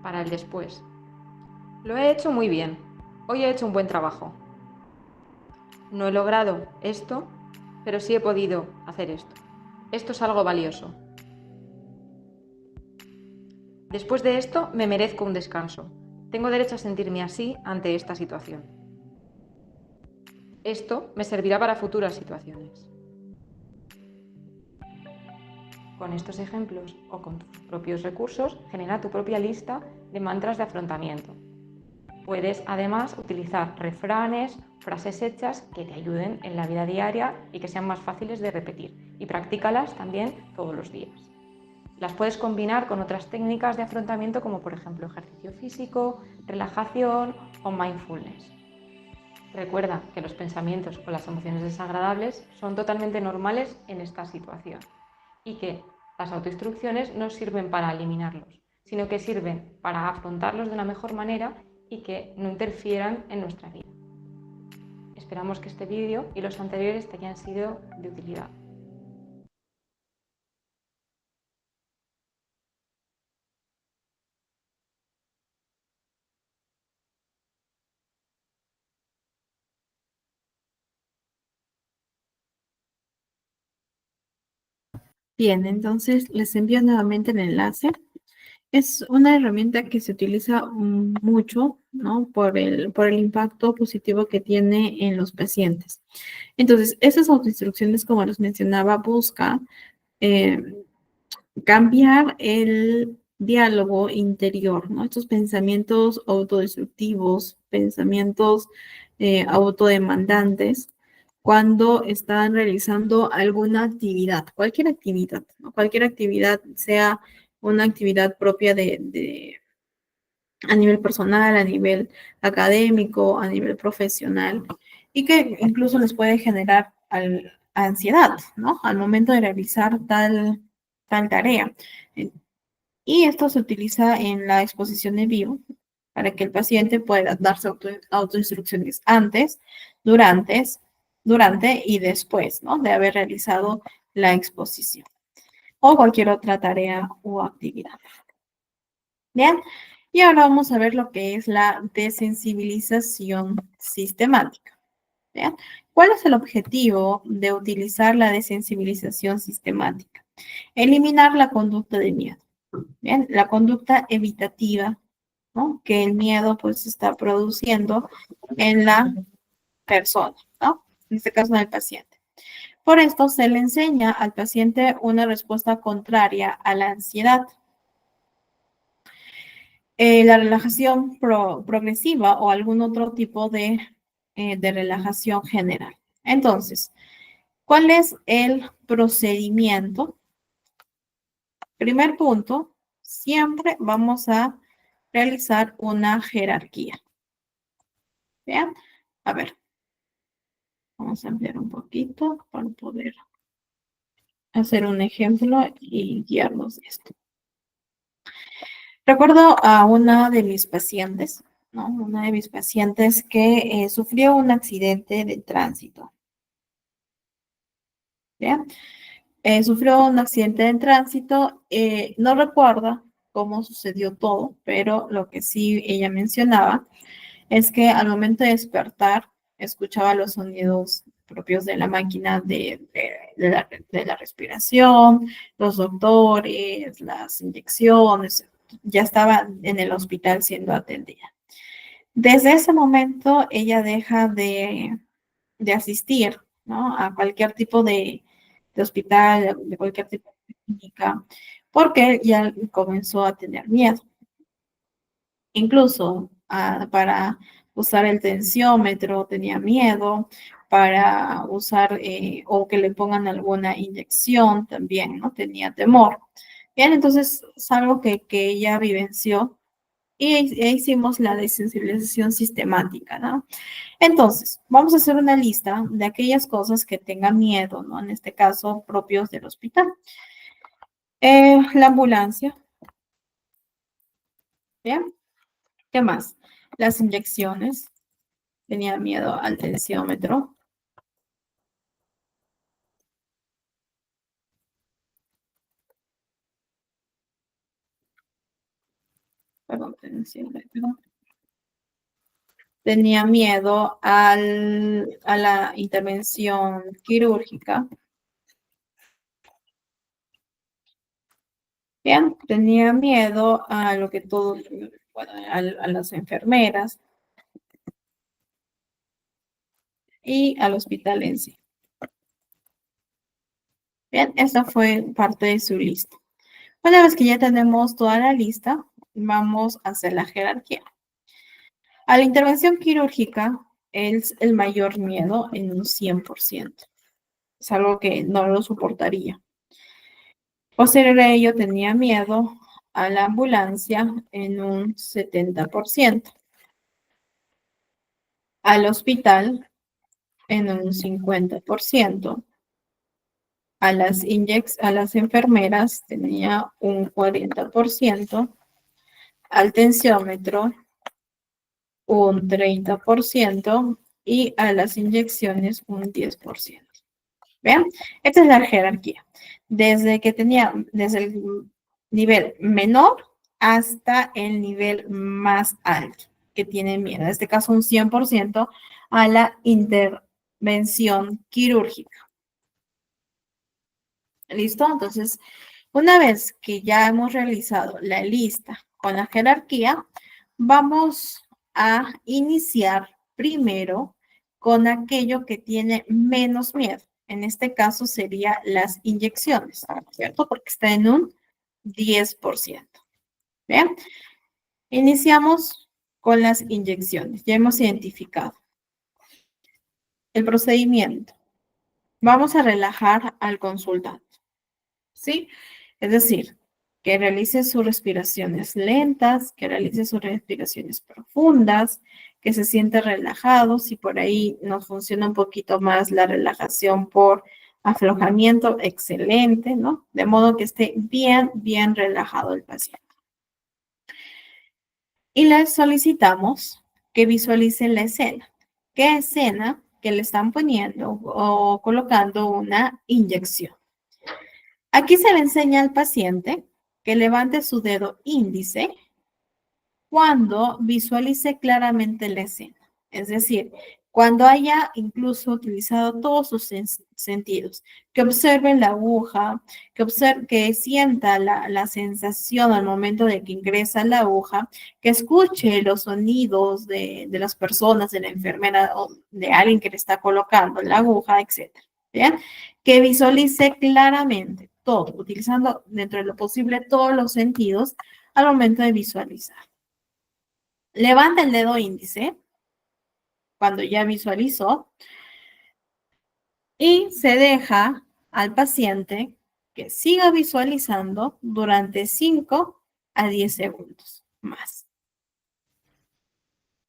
[SPEAKER 2] Para el después. Lo he hecho muy bien. Hoy he hecho un buen trabajo. No he logrado esto, pero sí he podido hacer esto. Esto es algo valioso. Después de esto, me merezco un descanso. Tengo derecho a sentirme así ante esta situación. Esto me servirá para futuras situaciones. Con estos ejemplos o con tus propios recursos, genera tu propia lista de mantras de afrontamiento. Puedes además utilizar refranes, frases hechas que te ayuden en la vida diaria y que sean más fáciles de repetir, y practícalas también todos los días. Las puedes combinar con otras técnicas de afrontamiento como por ejemplo ejercicio físico, relajación o mindfulness. Recuerda que los pensamientos o las emociones desagradables son totalmente normales en esta situación y que las autoinstrucciones no sirven para eliminarlos, sino que sirven para afrontarlos de una mejor manera y que no interfieran en nuestra vida. Esperamos que este vídeo y los anteriores te hayan sido de utilidad.
[SPEAKER 1] Bien, entonces les envío nuevamente el enlace. Es una herramienta que se utiliza mucho, ¿no? Por el impacto positivo que tiene en los pacientes. Entonces, esas autoinstrucciones, como les mencionaba, busca eh, cambiar el diálogo interior, ¿no? Estos pensamientos autodestructivos, pensamientos autodemandantes, cuando están realizando alguna actividad, cualquier actividad, ¿no? Cualquier actividad, sea una actividad propia a nivel personal, a nivel académico, a nivel profesional, y que incluso les puede generar ansiedad, ¿no? Al momento de realizar tal tarea. Y esto se utiliza en la exposición en vivo para que el paciente pueda darse autoinstrucciones antes, durante, durante y después, ¿no? De haber realizado la exposición o cualquier otra tarea o actividad. Bien, y ahora vamos a ver lo que es la desensibilización sistemática. Bien, ¿cuál es el objetivo de utilizar la desensibilización sistemática? Eliminar la conducta de miedo. Bien, la conducta evitativa, ¿no? Que el miedo pues está produciendo en la persona, ¿no? En este caso en el paciente. Por esto se le enseña al paciente una respuesta contraria a la ansiedad. La relajación progresiva o algún otro tipo de relajación general. Entonces, ¿cuál es el procedimiento? Primer punto, siempre vamos a realizar una jerarquía. Vean, a ver, vamos a ampliar un poquito para poder hacer un ejemplo y guiarnos de esto. Recuerdo a una de mis pacientes, ¿no? Una de mis pacientes que sufrió un accidente de tránsito. ¿Bien? Sufrió un accidente de tránsito, no recuerda cómo sucedió todo, pero lo que sí ella mencionaba es que al momento de despertar escuchaba los sonidos propios de la máquina de la respiración, los doctores, las inyecciones, ya estaba en el hospital siendo atendida. Desde ese momento ella deja de asistir, ¿no? A cualquier tipo de hospital, de cualquier tipo de clínica, porque ya comenzó a tener miedo. Incluso para usar el tensiómetro tenía miedo, para usar o que le pongan alguna inyección también, ¿no? Tenía temor. Bien, entonces es algo que ella vivenció y hicimos la desensibilización sistemática, ¿no? Entonces, vamos a hacer una lista de aquellas cosas que tengan miedo, ¿no? En este caso, propios del hospital. La ambulancia, ¿bien? ¿Qué más? Las inyecciones, tenía miedo al tensiómetro. Perdón, tensiómetro. Tenía miedo a la intervención quirúrgica. Bien, tenía miedo a lo que todo, bueno, a las enfermeras y al hospital en sí. Bien, esa fue parte de su lista. Una vez que ya tenemos toda la lista, vamos a hacer la jerarquía. A la intervención quirúrgica es el mayor miedo en un 100%. Es algo que no lo soportaría. Posterior a ello, tenía miedo a la ambulancia en un 70%. Al hospital en un 50%. A las enfermeras tenía un 40%. Al tensiómetro un 30% y a las inyecciones un 10%. ¿Vean? Esta es la jerarquía. Desde el nivel menor hasta el nivel más alto que tiene miedo. En este caso, un 100% a la intervención quirúrgica. ¿Listo? Entonces, una vez que ya hemos realizado la lista con la jerarquía, vamos a iniciar primero con aquello que tiene menos miedo. En este caso sería las inyecciones, ¿cierto? Porque está en un 10%. ¿Bien? Iniciamos con las inyecciones. Ya hemos identificado el procedimiento. Vamos a relajar al consultante, ¿sí? Es decir, que realice sus respiraciones lentas, que realice sus respiraciones profundas, que se siente relajado. Si por ahí nos funciona un poquito más la relajación por aflojamiento, excelente, ¿no? De modo que esté bien, bien relajado el paciente. Y le solicitamos que visualice la escena. ¿Qué escena? Que le están poniendo o colocando una inyección. Aquí se le enseña al paciente que levante su dedo índice cuando visualice claramente la escena. Es decir, cuando haya incluso utilizado todos sus sentidos, que observe la aguja, que sienta la sensación al momento de que ingresa la aguja, que escuche los sonidos de las personas, de la enfermera o de alguien que le está colocando la aguja, etc. ¿Bien? Que visualice claramente todo, utilizando dentro de lo posible todos los sentidos al momento de visualizar. Levanta el dedo índice cuando ya visualizó y se deja al paciente que siga visualizando durante 5 a 10 segundos más.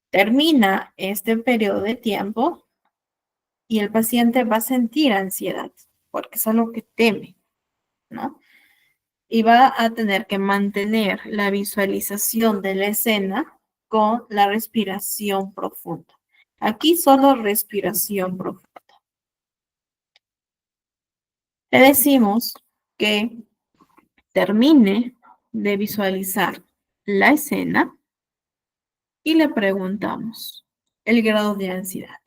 [SPEAKER 1] Termina este periodo de tiempo y el paciente va a sentir ansiedad porque es algo que teme, ¿no? Y va a tener que mantener la visualización de la escena con la respiración profunda. Aquí solo respiración profunda. Le decimos que termine de visualizar la escena y le preguntamos el grado de ansiedad.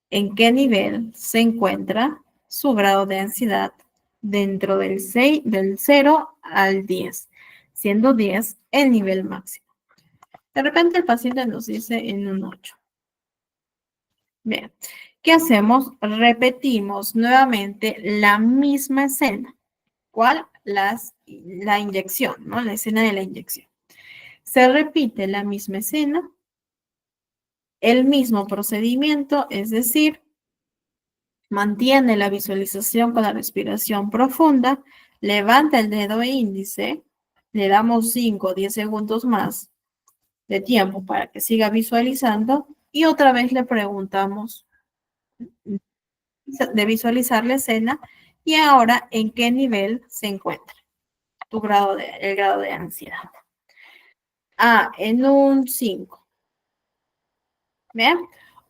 [SPEAKER 1] ¿En qué nivel se encuentra su grado de ansiedad dentro del 0 al 10, siendo 10 el nivel máximo? De repente el paciente nos dice en un 8. Bien, ¿qué hacemos? Repetimos nuevamente la misma escena. ¿Cuál? La inyección, ¿no? La escena de la inyección. Se repite la misma escena, el mismo procedimiento, es decir, mantiene la visualización con la respiración profunda, levanta el dedo índice, le damos 5 o 10 segundos más de tiempo para que siga visualizando y otra vez le preguntamos de visualizar la escena y ahora en qué nivel se encuentra el grado de ansiedad. En un 5. ¿Bien?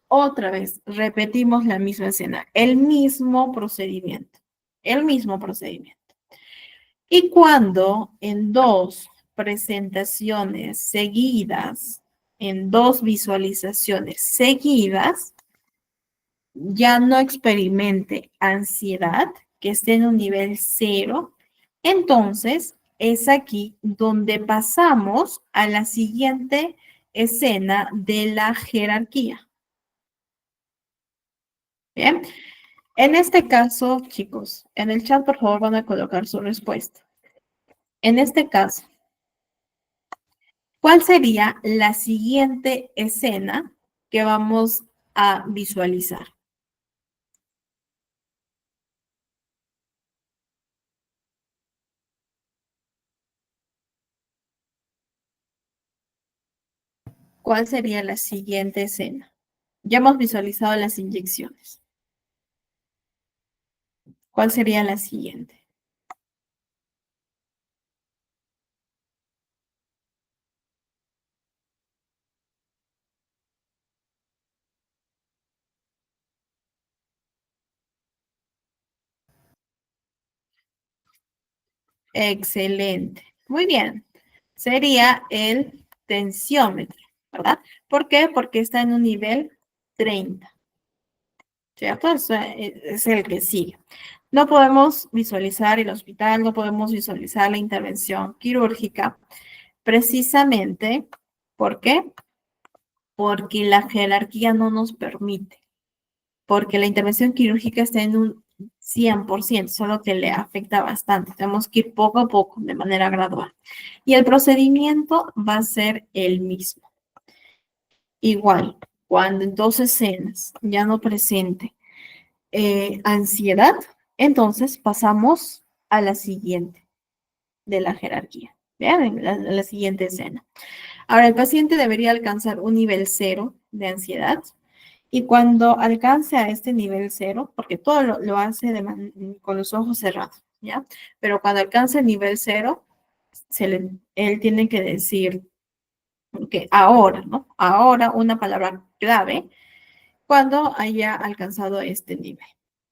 [SPEAKER 1] Otra vez, repetimos la misma escena, el mismo procedimiento, el mismo procedimiento. Y cuando en 2 presentaciones seguidas, en 2 visualizaciones seguidas, ya no experimente ansiedad, que esté en un nivel 0, entonces es aquí donde pasamos a la siguiente escena de la jerarquía. Bien, en este caso, chicos, en el chat por favor van a colocar su respuesta. En este caso, ¿cuál sería la siguiente escena que vamos a visualizar? ¿Cuál sería la siguiente escena? Ya hemos visualizado las inyecciones. ¿Cuál sería la siguiente? Excelente. Muy bien. Sería el tensiómetro, ¿verdad? ¿Por qué? Porque está en un nivel 30. ¿Cierto? Eso es el que sigue. No podemos visualizar el hospital, no podemos visualizar la intervención quirúrgica, precisamente, ¿por qué? Porque la jerarquía no nos permite, porque la intervención quirúrgica está en un 100%, solo que le afecta bastante. Tenemos que ir poco a poco, de manera gradual. Y el procedimiento va a ser el mismo. Igual, cuando en dos escenas ya no presente ansiedad, entonces pasamos a la siguiente de la jerarquía. Vean, la siguiente escena. Ahora, el paciente debería alcanzar un nivel 0 de ansiedad y cuando alcance a este nivel 0, porque todo lo hace con los ojos cerrados, ¿ya? Pero cuando alcance el nivel 0, él tiene que decir que ahora, ¿no? Ahora una palabra clave cuando haya alcanzado este nivel.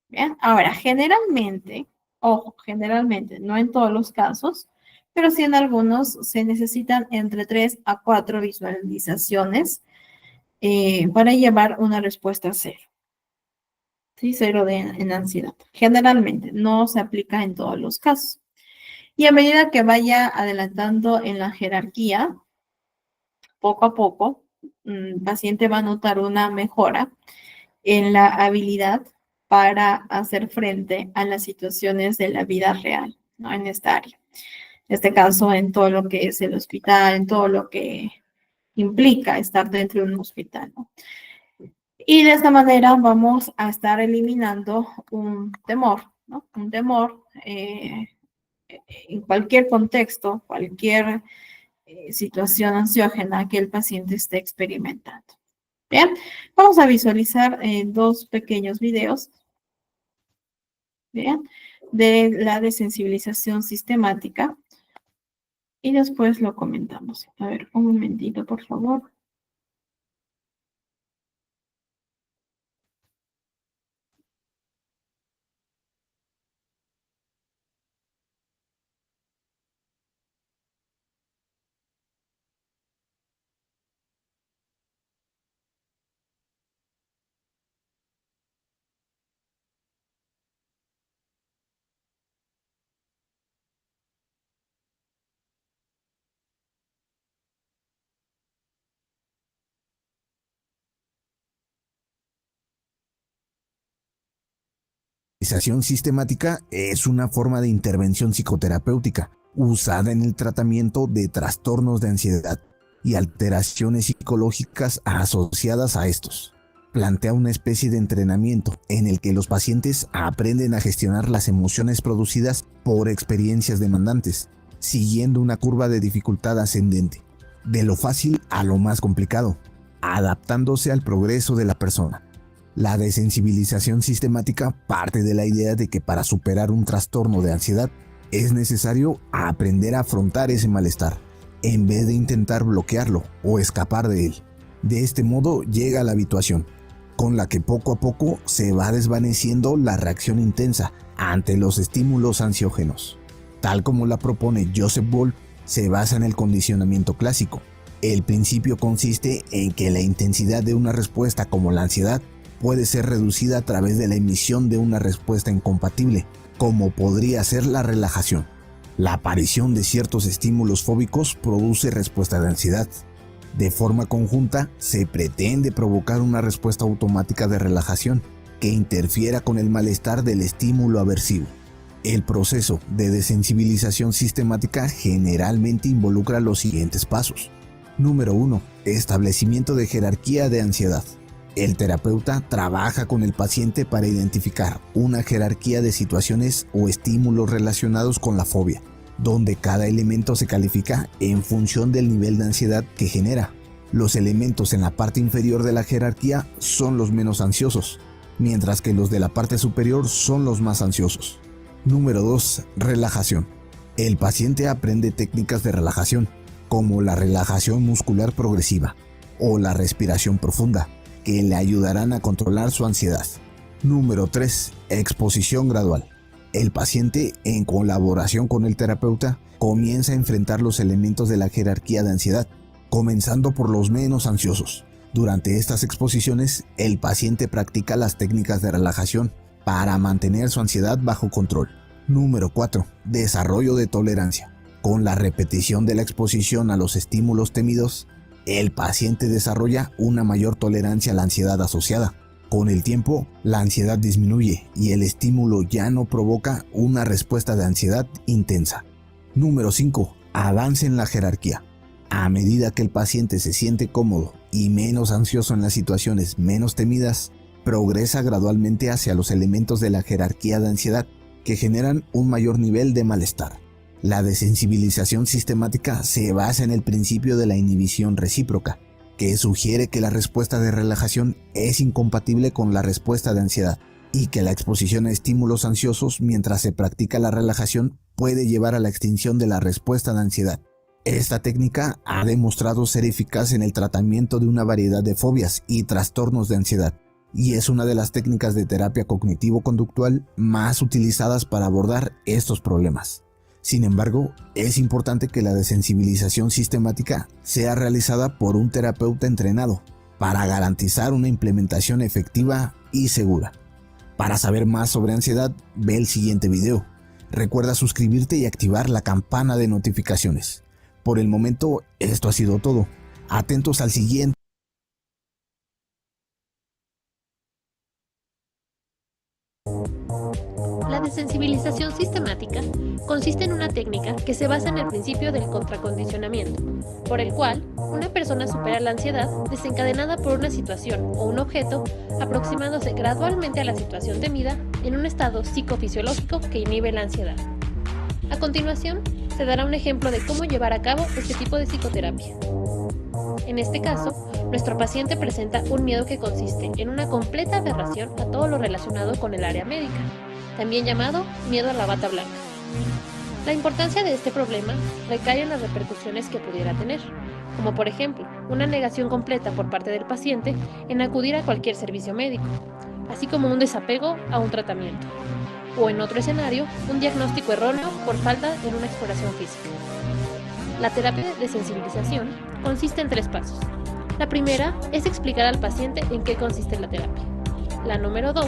[SPEAKER 1] Bien, ahora, generalmente, ojo, generalmente, no en todos los casos, pero sí en algunos se necesitan entre 3 a 4 visualizaciones para llevar una respuesta cero. ¿Sí? Cero en ansiedad. Generalmente, no se aplica en todos los casos. Y a medida que vaya adelantando en la jerarquía, poco a poco, el paciente va a notar una mejora en la habilidad para hacer frente a las situaciones de la vida real, ¿no? En esta área. En este caso, en todo lo que es el hospital, en todo lo que implica estar dentro de un hospital, ¿no? Y de esta manera vamos a estar eliminando un temor, ¿no? Un temor en cualquier contexto, cualquier situación ansiógena que el paciente esté experimentando. Bien, vamos a visualizar dos pequeños videos, bien, de la desensibilización sistemática y después lo comentamos. A ver, un momentito, por favor.
[SPEAKER 3] Desensibilización sistemática es una forma de intervención psicoterapéutica usada en el tratamiento de trastornos de ansiedad y alteraciones psicológicas asociadas a estos. Plantea una especie de entrenamiento en el que los pacientes aprenden a gestionar las emociones producidas por experiencias demandantes, siguiendo una curva de dificultad ascendente, de lo fácil a lo más complicado, adaptándose al progreso de la persona. La desensibilización sistemática parte de la idea de que para superar un trastorno de ansiedad es necesario aprender a afrontar ese malestar, en vez de intentar bloquearlo o escapar de él. De este modo llega la habituación, con la que poco a poco se va desvaneciendo la reacción intensa ante los estímulos ansiógenos. Tal como la propone Joseph Ball, se basa en el condicionamiento clásico. El principio consiste en que la intensidad de una respuesta como la ansiedad puede ser reducida a través de la emisión de una respuesta incompatible, como podría ser la relajación. La aparición de ciertos estímulos fóbicos produce respuesta de ansiedad. De forma conjunta, se pretende provocar una respuesta automática de relajación que interfiera con el malestar del estímulo aversivo. El proceso de desensibilización sistemática generalmente involucra los siguientes pasos. Número 1. Establecimiento de jerarquía de ansiedad. El terapeuta trabaja con el paciente para identificar una jerarquía de situaciones o estímulos relacionados con la fobia, donde cada elemento se califica en función del nivel de ansiedad que genera. Los elementos en la parte inferior de la jerarquía son los menos ansiosos, mientras que los de la parte superior son los más ansiosos. Número 2. Relajación. El paciente aprende técnicas de relajación, como la relajación muscular progresiva o la respiración profunda, que le ayudarán a controlar su ansiedad. Número 3. Exposición gradual. El paciente, en colaboración con el terapeuta, comienza a enfrentar los elementos de la jerarquía de ansiedad, comenzando por los menos ansiosos. Durante estas exposiciones, el paciente practica las técnicas de relajación para mantener su ansiedad bajo control. Número 4. Desarrollo de tolerancia. Con la repetición de la exposición a los estímulos temidos, el paciente desarrolla una mayor tolerancia a la ansiedad asociada. Con el tiempo, la ansiedad disminuye y el estímulo ya no provoca una respuesta de ansiedad intensa. Número 5. Avance en la jerarquía. A medida que el paciente se siente cómodo y menos ansioso en las situaciones menos temidas, progresa gradualmente hacia los elementos de la jerarquía de ansiedad que generan un mayor nivel de malestar. La desensibilización sistemática se basa en el principio de la inhibición recíproca, que sugiere que la respuesta de relajación es incompatible con la respuesta de ansiedad y que la exposición a estímulos ansiosos mientras se practica la relajación puede llevar a la extinción de la respuesta de ansiedad. Esta técnica ha demostrado ser eficaz en el tratamiento de una variedad de fobias y trastornos de ansiedad, y es una de las técnicas de terapia cognitivo-conductual más utilizadas para abordar estos problemas. Sin embargo, es importante que la desensibilización sistemática sea realizada por un terapeuta entrenado para garantizar una implementación efectiva y segura. Para saber más sobre ansiedad, ve el siguiente video. Recuerda suscribirte y activar la campana de notificaciones. Por el momento, esto ha sido todo. Atentos al siguiente.
[SPEAKER 4] La desensibilización sistemática consiste en una técnica que se basa en el principio del contracondicionamiento, por el cual una persona supera la ansiedad desencadenada por una situación o un objeto, aproximándose gradualmente a la situación temida en un estado psicofisiológico que inhibe la ansiedad. A continuación, se dará un ejemplo de cómo llevar a cabo este tipo de psicoterapia. En este caso, nuestro paciente presenta un miedo que consiste en una completa aberración a todo lo relacionado con el área médica, también llamado miedo a la bata blanca. La importancia de este problema recae en las repercusiones que pudiera tener, como por ejemplo, una negación completa por parte del paciente en acudir a cualquier servicio médico, así como un desapego a un tratamiento, o en otro escenario, un diagnóstico erróneo por falta en una exploración física. La terapia de sensibilización consiste en 3 pasos. La primera es explicar al paciente en qué consiste la terapia. La número 2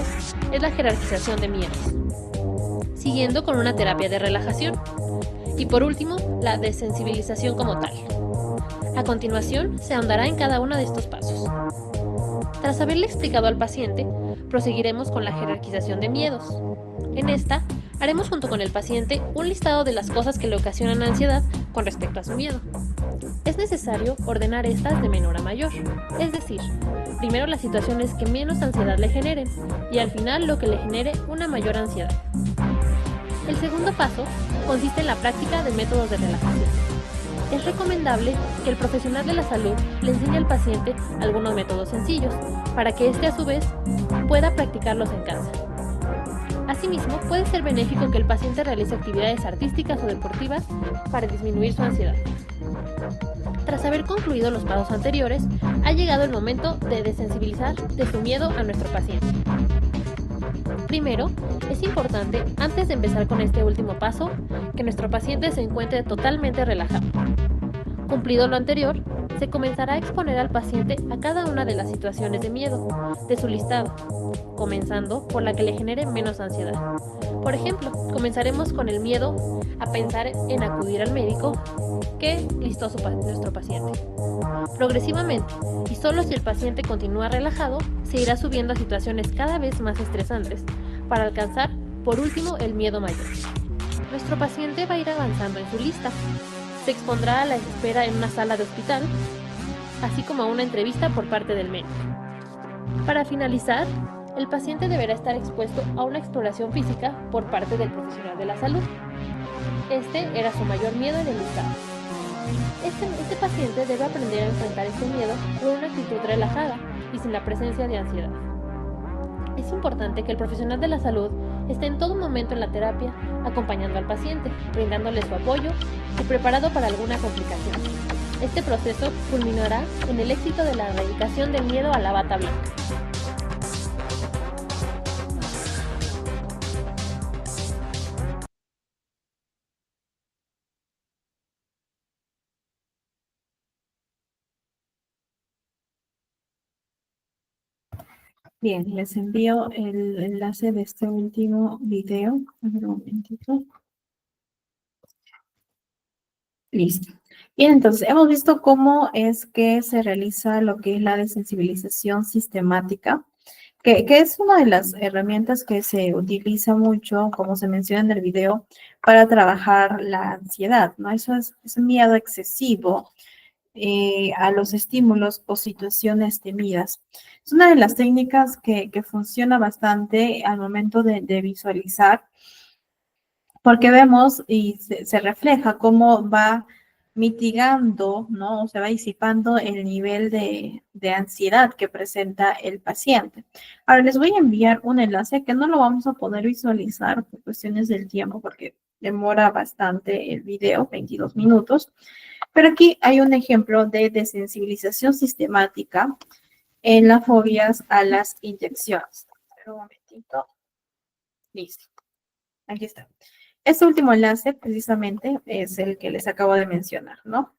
[SPEAKER 4] es la jerarquización de miedos, siguiendo con una terapia de relajación. Y por último, la desensibilización como tal. A continuación, se ahondará en cada uno de estos pasos. Tras haberle explicado al paciente, proseguiremos con la jerarquización de miedos. En esta, haremos junto con el paciente un listado de las cosas que le ocasionan ansiedad con respecto a su miedo. Es necesario ordenar estas de menor a mayor, es decir, primero las situaciones que menos ansiedad le generen y al final lo que le genere una mayor ansiedad. El segundo paso consiste en la práctica de métodos de relajación. Es recomendable que el profesional de la salud le enseñe al paciente algunos métodos sencillos para que éste a su vez pueda practicarlos en casa. Asimismo, puede ser benéfico que el paciente realice actividades artísticas o deportivas para disminuir su ansiedad. Tras haber concluido los pasos anteriores, ha llegado el momento de desensibilizar de su miedo a nuestro paciente. Primero, es importante, antes de empezar con este último paso, que nuestro paciente se encuentre totalmente relajado. Cumplido lo anterior, se comenzará a exponer al paciente a cada una de las situaciones de miedo de su listado, comenzando por la que le genere menos ansiedad. Por ejemplo, comenzaremos con el miedo a pensar en acudir al médico que listó nuestro paciente. Progresivamente, y solo si el paciente continúa relajado, se irá subiendo a situaciones cada vez más estresantes para alcanzar, por último, el miedo mayor. Nuestro paciente va a ir avanzando en su lista. Se expondrá a la espera en una sala de hospital, así como a una entrevista por parte del médico. Para finalizar, el paciente deberá estar expuesto a una exploración física por parte del profesional de la salud. Este era su mayor miedo en el listado. Este paciente debe aprender a enfrentar este miedo con una actitud relajada y sin la presencia de ansiedad. Es importante que el profesional de la salud esté en todo momento en la terapia, acompañando al paciente, brindándole su apoyo y preparado para alguna complicación. Este proceso culminará en el éxito de la erradicación del miedo a la bata blanca.
[SPEAKER 1] Bien, les envío el enlace de este último video. A ver, un momentito. Listo. Bien, entonces hemos visto cómo es que se realiza lo que es la desensibilización sistemática, que es una de las herramientas que se utiliza mucho, como se menciona en el video, para trabajar la ansiedad, ¿no? Eso es ese miedo excesivo a los estímulos o situaciones temidas. Es una de las técnicas que funciona bastante al momento de visualizar, porque vemos y se refleja cómo va mitigando, ¿no? O se va disipando el nivel de ansiedad que presenta el paciente. Ahora les voy a enviar un enlace que no lo vamos a poder visualizar por cuestiones del tiempo, porque demora bastante el video, 22 minutos. Pero aquí hay un ejemplo de desensibilización sistemática en las fobias a las inyecciones. Espera un momentito. Listo. Aquí está. Este último enlace precisamente es el que les acabo de mencionar, ¿no?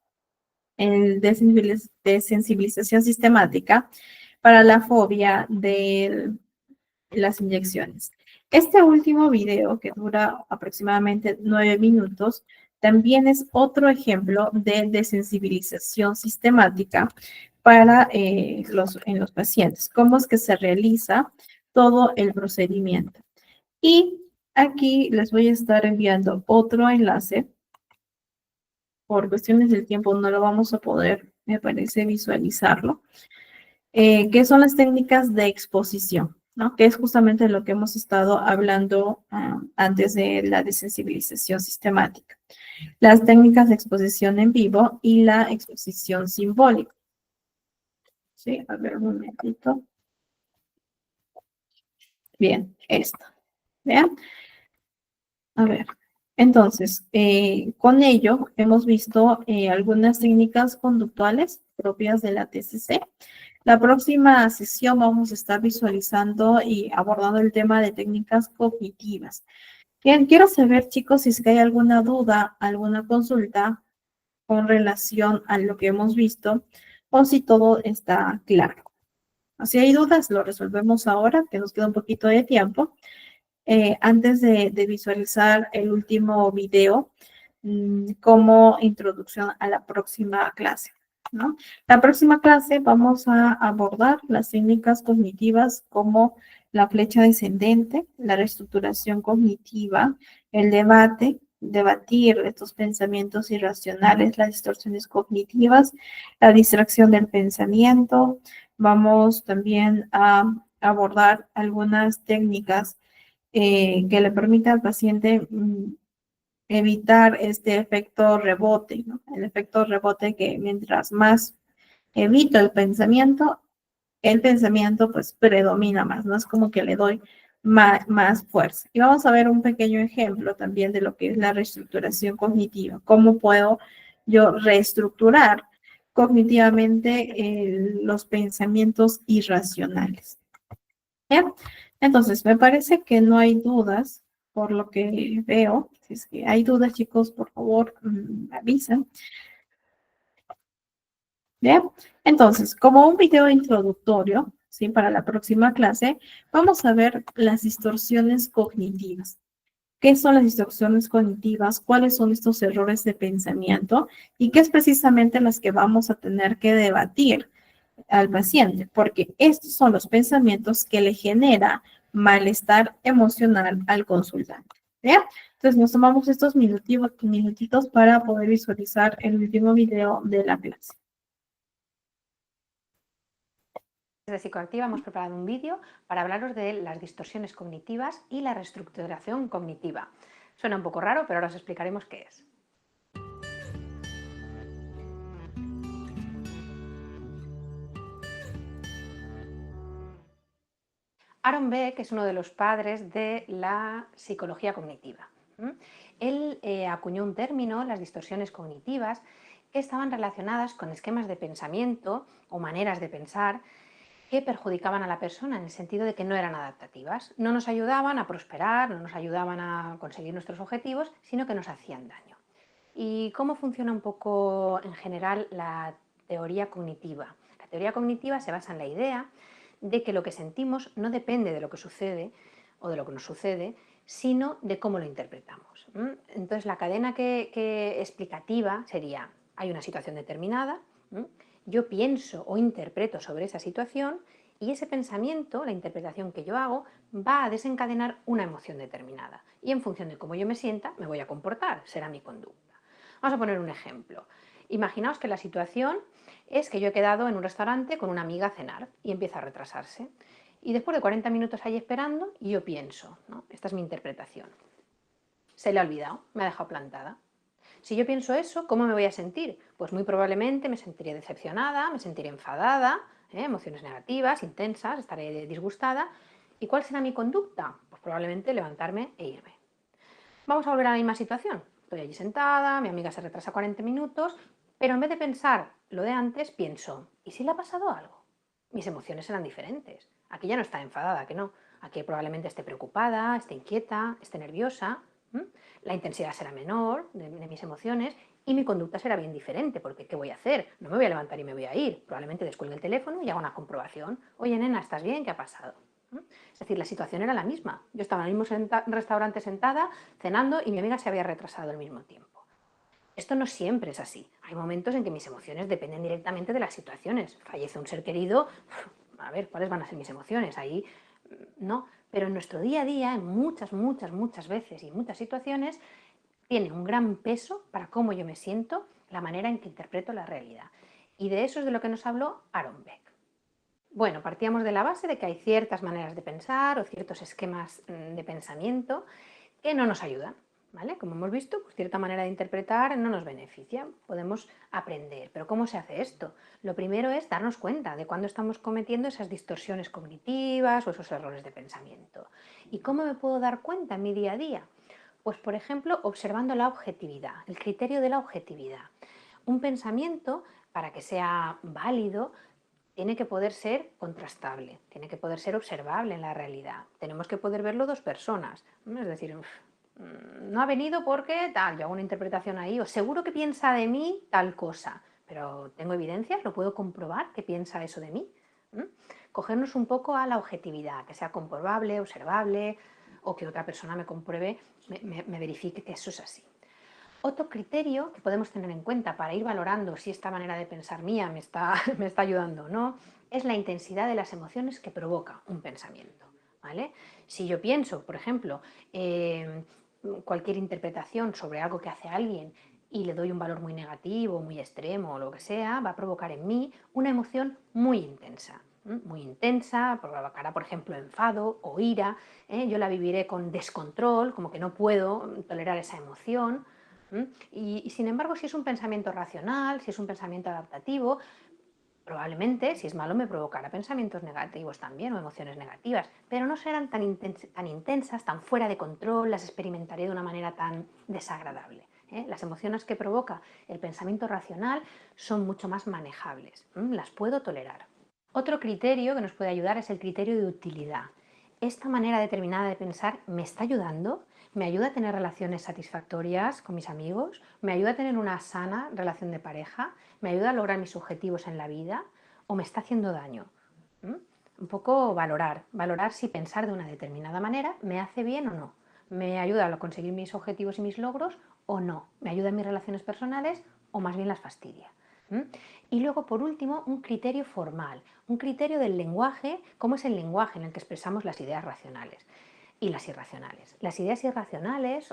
[SPEAKER 1] El desensibilización sistemática para la fobia de las inyecciones. Este último video, que dura aproximadamente 9 minutos, también es otro ejemplo de desensibilización sistemática para en los pacientes. Cómo es que se realiza todo el procedimiento. Y aquí les voy a estar enviando otro enlace. Por cuestiones del tiempo no lo vamos a poder, me parece, visualizarlo. Que son las técnicas de exposición, ¿no? Que es justamente lo que hemos estado hablando antes de la desensibilización sistemática. Las técnicas de exposición en vivo y la exposición simbólica. Sí, a ver un momentito. Bien, esto. ¿Vean? A ver. Entonces, con ello hemos visto algunas técnicas conductuales propias de la TCC. La próxima sesión vamos a estar visualizando y abordando el tema de técnicas cognitivas. Bien, quiero saber, chicos, si es que hay alguna duda, alguna consulta con relación a lo que hemos visto o si todo está claro. Si hay dudas, lo resolvemos ahora, que nos queda un poquito de tiempo. Antes de visualizar el último video como introducción a la próxima clase, ¿no? La próxima clase vamos a abordar las técnicas cognitivas como la flecha descendente, la reestructuración cognitiva, el debate, debatir estos pensamientos irracionales, las distorsiones cognitivas, la distracción del pensamiento. Vamos también a abordar algunas técnicas que le permita al paciente evitar este efecto rebote, ¿no? El efecto rebote que mientras más evito el pensamiento pues predomina más, ¿no? Es como que le doy más fuerza. Y vamos a ver un pequeño ejemplo también de lo que es la reestructuración cognitiva. ¿Cómo puedo yo reestructurar cognitivamente los pensamientos irracionales? ¿Bien? Entonces, me parece que no hay dudas por lo que veo. Si es que hay dudas, chicos, por favor, avisan. ¿Bien? Entonces, como un video introductorio, ¿sí? Para la próxima clase, vamos a ver las distorsiones cognitivas. ¿Qué son las distorsiones cognitivas? ¿Cuáles son estos errores de pensamiento? Y qué es precisamente las que vamos a tener que debatir al paciente, porque estos son los pensamientos que le genera malestar emocional al consultante. ¿Bien? Entonces nos tomamos estos minutitos para poder visualizar el último video de la clase.
[SPEAKER 5] De Psicoactiva hemos preparado un vídeo para hablaros de las distorsiones cognitivas y la reestructuración cognitiva. Suena un poco raro, pero ahora os explicaremos qué es. Aaron Beck es uno de los padres de la psicología cognitiva. Él acuñó un término, las distorsiones cognitivas, que estaban relacionadas con esquemas de pensamiento o maneras de pensar que perjudicaban a la persona en el sentido de que no eran adaptativas. No nos ayudaban a prosperar, no nos ayudaban a conseguir nuestros objetivos, sino que nos hacían daño. ¿Y cómo funciona un poco en general la teoría cognitiva? La teoría cognitiva se basa en la idea de que lo que sentimos no depende de lo que sucede o de lo que nos sucede, sino de cómo lo interpretamos. Entonces la cadena explicativa sería, hay una situación determinada, yo pienso o interpreto sobre esa situación y ese pensamiento, la interpretación que yo hago, va a desencadenar una emoción determinada. Y en función de cómo yo me sienta, me voy a comportar, será mi conducta. Vamos a poner un ejemplo. Imaginaos que la situación es que yo he quedado en un restaurante con una amiga a cenar y empieza a retrasarse. Y después de 40 minutos ahí esperando, yo pienso, ¿no? Esta es mi interpretación. Se le ha olvidado, me ha dejado plantada. Si yo pienso eso, ¿cómo me voy a sentir? Pues muy probablemente me sentiré decepcionada, me sentiré enfadada, emociones negativas, intensas, estaré disgustada. ¿Y cuál será mi conducta? Pues probablemente levantarme e irme. Vamos a volver a la misma situación. Estoy allí sentada, mi amiga se retrasa 40 minutos, pero en vez de pensar lo de antes, pienso, ¿y si le ha pasado algo? Mis emociones serán diferentes. Aquí ya no está enfadada, que no. Aquí probablemente esté preocupada, esté inquieta, esté nerviosa. La intensidad será menor de mis emociones y mi conducta será bien diferente, porque ¿qué voy a hacer? No me voy a levantar y me voy a ir. Probablemente descuelgue el teléfono y haga una comprobación. Oye, nena, ¿estás bien? ¿Qué ha pasado? Es decir, la situación era la misma. Yo estaba en el mismo restaurante sentada, cenando, y mi amiga se había retrasado al mismo tiempo. Esto no siempre es así. Hay momentos en que mis emociones dependen directamente de las situaciones. Fallece un ser querido, a ver, ¿cuáles van a ser mis emociones? Ahí no. Pero en nuestro día a día, en muchas veces y muchas situaciones, tiene un gran peso para cómo yo me siento, la manera en que interpreto la realidad. Y de eso es de lo que nos habló Aaron Beck. Bueno, partíamos de la base de que hay ciertas maneras de pensar o ciertos esquemas de pensamiento que no nos ayudan, ¿vale? Como hemos visto, pues cierta manera de interpretar no nos beneficia, podemos aprender. Pero ¿cómo se hace esto? Lo primero es darnos cuenta de cuándo estamos cometiendo esas distorsiones cognitivas o esos errores de pensamiento. ¿Y cómo me puedo dar cuenta en mi día a día? Pues, por ejemplo, observando la objetividad, el criterio de la objetividad. Un pensamiento, para que sea válido, tiene que poder ser contrastable, tiene que poder ser observable en la realidad. Tenemos que poder verlo dos personas. Es decir, no ha venido porque tal, yo hago una interpretación ahí, o seguro que piensa de mí tal cosa, pero tengo evidencias, lo puedo comprobar que piensa eso de mí. Cogernos un poco a la objetividad, que sea comprobable, observable, o que otra persona me compruebe, me verifique que eso es así. Otro criterio que podemos tener en cuenta para ir valorando si esta manera de pensar mía me está ayudando o no, es la intensidad de las emociones que provoca un pensamiento, ¿vale? Si yo pienso, por ejemplo, cualquier interpretación sobre algo que hace alguien y le doy un valor muy negativo, muy extremo o lo que sea, va a provocar en mí una emoción muy intensa. Muy intensa, provocará, por ejemplo, enfado o ira. Yo la viviré con descontrol, como que no puedo tolerar esa emoción. Y sin embargo, si es un pensamiento racional, si es un pensamiento adaptativo, probablemente, si es malo, me provocará pensamientos negativos también o emociones negativas, pero no serán tan intensas, tan fuera de control, las experimentaré de una manera tan desagradable. Las emociones que provoca el pensamiento racional son mucho más manejables, las puedo tolerar. Otro criterio que nos puede ayudar es el criterio de utilidad. ¿Esta manera determinada de pensar me está ayudando? ¿Me ayuda a tener relaciones satisfactorias con mis amigos? ¿Me ayuda a tener una sana relación de pareja? ¿Me ayuda a lograr mis objetivos en la vida? ¿O me está haciendo daño? ¿Mm? Un poco valorar si pensar de una determinada manera me hace bien o no. ¿Me ayuda a conseguir mis objetivos y mis logros o no? ¿Me ayuda en mis relaciones personales o más bien las fastidia? ¿Mm? Y luego, por último, un criterio formal, un criterio del lenguaje, cómo es el lenguaje en el que expresamos las ideas racionales y las irracionales. Las ideas irracionales,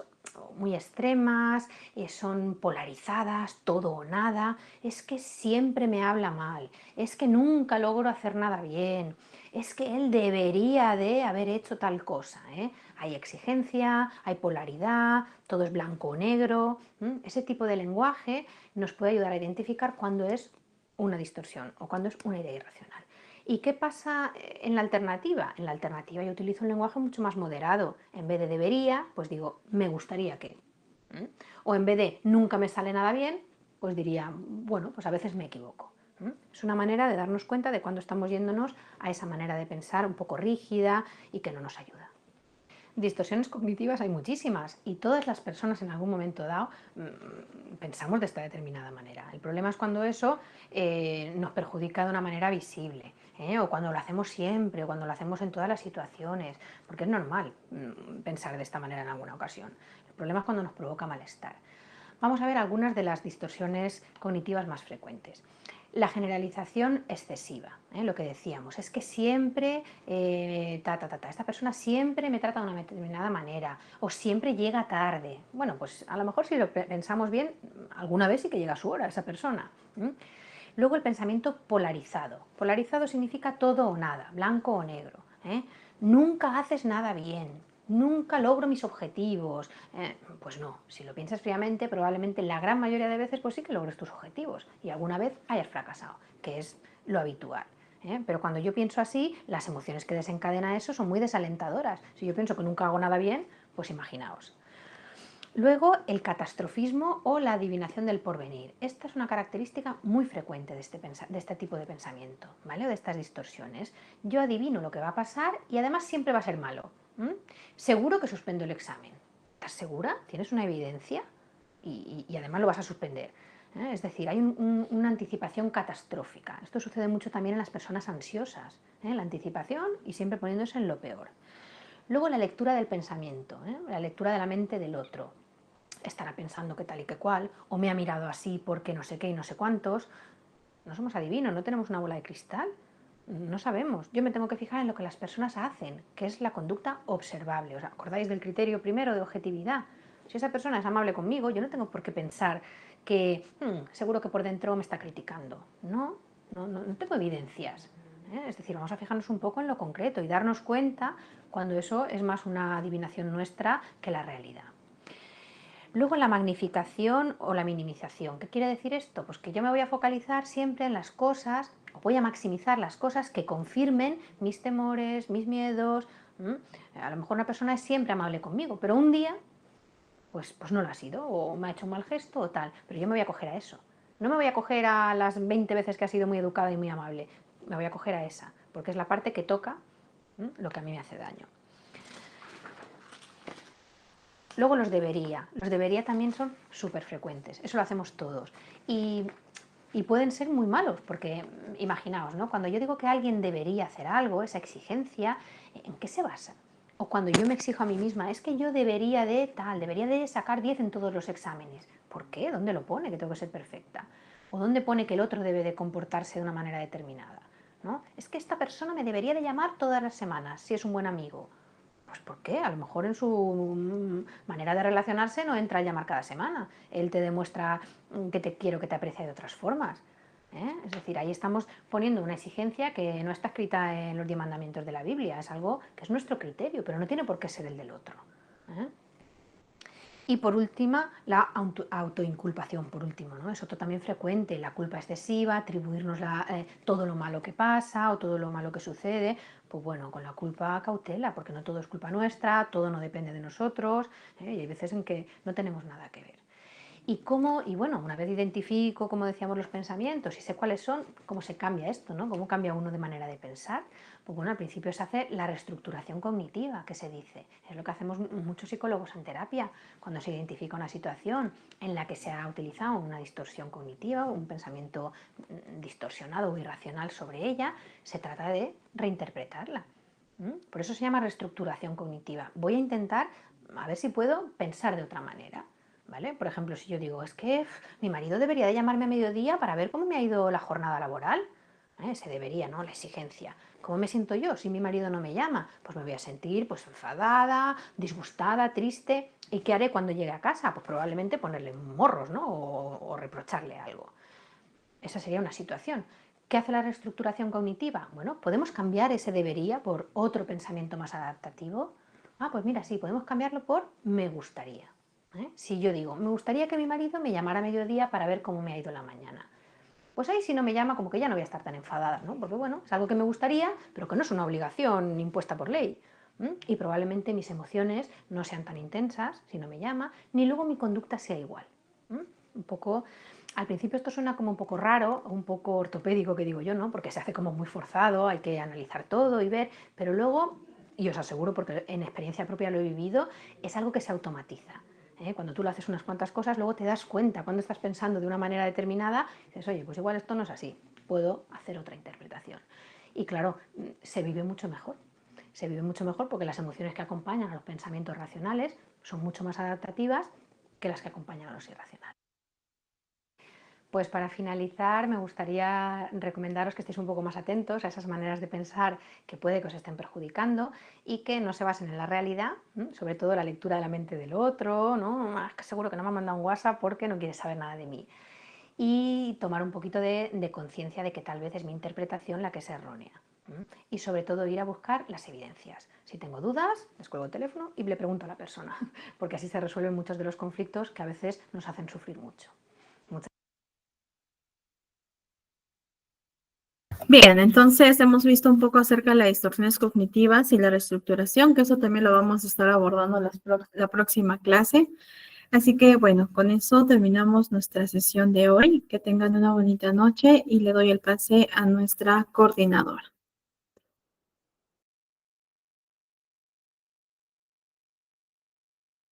[SPEAKER 5] muy extremas, son polarizadas, todo o nada, es que siempre me habla mal, es que nunca logro hacer nada bien, es que él debería de haber hecho tal cosa. Hay exigencia, hay polaridad, todo es blanco o negro. Ese tipo de lenguaje nos puede ayudar a identificar cuándo es una distorsión o cuándo es una idea irracional. ¿Y qué pasa en la alternativa? En la alternativa yo utilizo un lenguaje mucho más moderado. En vez de debería, pues digo, me gustaría que. O en vez de nunca me sale nada bien, pues diría, bueno, pues a veces me equivoco. Es una manera de darnos cuenta de cuando estamos yéndonos a esa manera de pensar un poco rígida y que no nos ayuda. Distorsiones cognitivas hay muchísimas y todas las personas en algún momento dado pensamos de esta determinada manera. El problema es cuando eso nos perjudica de una manera visible, o cuando lo hacemos siempre, o cuando lo hacemos en todas las situaciones, porque es normal pensar de esta manera en alguna ocasión. El problema es cuando nos provoca malestar. Vamos a ver algunas de las distorsiones cognitivas más frecuentes. La generalización excesiva, lo que decíamos, es que siempre, esta persona siempre me trata de una determinada manera o siempre llega tarde. Bueno, pues a lo mejor si lo pensamos bien, alguna vez sí que llega a su hora esa persona. Luego el pensamiento polarizado. Polarizado significa todo o nada, blanco o negro. Nunca haces nada bien, nunca logro mis objetivos. Pues no, si lo piensas fríamente, probablemente la gran mayoría de veces pues sí que logres tus objetivos y alguna vez hayas fracasado, que es lo habitual. Pero cuando yo pienso así, las emociones que desencadena eso son muy desalentadoras. Si yo pienso que nunca hago nada bien, pues imaginaos. Luego, el catastrofismo o la adivinación del porvenir. Esta es una característica muy frecuente de este tipo de pensamiento, ¿vale? O de estas distorsiones. Yo adivino lo que va a pasar y además siempre va a ser malo. Seguro que suspendo el examen. ¿Estás segura? ¿Tienes una evidencia? Y además lo vas a suspender. Es decir, hay una anticipación catastrófica. Esto sucede mucho también en las personas ansiosas. La anticipación y siempre poniéndose en lo peor. Luego la lectura del pensamiento, la lectura de la mente del otro. Estará pensando que tal y que cual, o me ha mirado así porque no sé qué y no sé cuántos. No somos adivinos, no tenemos una bola de cristal, no sabemos. Yo me tengo que fijar en lo que las personas hacen, que es la conducta observable. ¿Os acordáis del criterio primero de objetividad? Si esa persona es amable conmigo, yo no tengo por qué pensar que seguro que por dentro me está criticando. No tengo evidencias. Es decir, vamos a fijarnos un poco en lo concreto y darnos cuenta cuando eso es más una adivinación nuestra que la realidad. Luego la magnificación o la minimización. ¿Qué quiere decir esto? Pues que yo me voy a focalizar siempre en las cosas, o voy a maximizar las cosas que confirmen mis temores, mis miedos. A lo mejor una persona es siempre amable conmigo, pero un día pues no lo ha sido, o me ha hecho un mal gesto o tal, pero yo me voy a coger a eso. No me voy a coger a las 20 veces que ha sido muy educada y muy amable, me voy a coger a esa, porque es la parte que toca lo que a mí me hace daño. Luego los debería también son súper frecuentes, eso lo hacemos todos. Y pueden ser muy malos, porque imaginaos, ¿no? Cuando yo digo que alguien debería hacer algo, esa exigencia, ¿en qué se basa? O cuando yo me exijo a mí misma, es que yo debería de sacar 10 en todos los exámenes. ¿Por qué? ¿Dónde lo pone que tengo que ser perfecta? ¿O dónde pone que el otro debe de comportarse de una manera determinada? ¿No? Es que esta persona me debería de llamar todas las semanas, si es un buen amigo. Pues ¿por qué? A lo mejor en su manera de relacionarse no entra a llamar cada semana. Él te demuestra que te quiero, que te aprecia de otras formas. Es decir, ahí estamos poniendo una exigencia que no está escrita en los 10 mandamientos de la Biblia. Es algo que es nuestro criterio, pero no tiene por qué ser el del otro. Y por última, la autoinculpación, por último, ¿no? Es otro también frecuente, la culpa excesiva, atribuirnos todo lo malo que pasa o todo lo malo que sucede. Pues bueno, con la culpa cautela, porque no todo es culpa nuestra, todo no depende de nosotros, y hay veces en que no tenemos nada que ver. Y bueno, una vez identifico, como decíamos, los pensamientos y sé cuáles son, cómo se cambia esto, ¿no? Cómo cambia uno de manera de pensar. Pues bueno, al principio se hace la reestructuración cognitiva, que se dice. Es lo que hacemos muchos psicólogos en terapia. Cuando se identifica una situación en la que se ha utilizado una distorsión cognitiva, un pensamiento distorsionado o irracional sobre ella, se trata de reinterpretarla. Por eso se llama reestructuración cognitiva. Voy a intentar, a ver si puedo pensar de otra manera. ¿Vale? Por ejemplo, si yo digo, es que mi marido debería de llamarme a mediodía para ver cómo me ha ido la jornada laboral. Se debería, ¿no? La exigencia. ¿Cómo me siento yo si mi marido no me llama? Pues me voy a sentir pues enfadada, disgustada, triste. ¿Y qué haré cuando llegue a casa? Pues probablemente ponerle morros, ¿no? O reprocharle algo. Esa sería una situación. ¿Qué hace la reestructuración cognitiva? Bueno, podemos cambiar ese debería por otro pensamiento más adaptativo. Pues mira, sí, podemos cambiarlo por me gustaría. Si yo digo, me gustaría que mi marido me llamara a mediodía para ver cómo me ha ido la mañana. Pues ahí si no me llama, como que ya no voy a estar tan enfadada, ¿no? Porque bueno, es algo que me gustaría, pero que no es una obligación impuesta por ley. Y probablemente mis emociones no sean tan intensas si no me llama, ni luego mi conducta sea igual. Un poco, al principio esto suena como un poco raro, un poco ortopédico que digo yo, ¿no? Porque se hace como muy forzado, hay que analizar todo y ver, pero luego, y os aseguro porque en experiencia propia lo he vivido, es algo que se automatiza. Cuando tú lo haces unas cuantas cosas, luego te das cuenta cuando estás pensando de una manera determinada, dices, oye, pues igual esto no es así, puedo hacer otra interpretación. Y claro, se vive mucho mejor. Se vive mucho mejor porque las emociones que acompañan a los pensamientos racionales son mucho más adaptativas que las que acompañan a los irracionales. Pues para finalizar me gustaría recomendaros que estéis un poco más atentos a esas maneras de pensar que puede que os estén perjudicando y que no se basen en la realidad, sobre todo la lectura de la mente del otro, ¿no? Es que seguro que no me ha mandado un WhatsApp porque no quiere saber nada de mí. Y tomar un poquito de conciencia de que tal vez es mi interpretación la que es errónea. Y sobre todo ir a buscar las evidencias. Si tengo dudas, descuelgo el teléfono y le pregunto a la persona, porque así se resuelven muchos de los conflictos que a veces nos hacen sufrir mucho.
[SPEAKER 1] Bien, entonces hemos visto un poco acerca de las distorsiones cognitivas y la reestructuración, que eso también lo vamos a estar abordando la próxima clase. Así que bueno, con eso terminamos nuestra sesión de hoy. Que tengan una bonita noche y le doy el pase a nuestra coordinadora.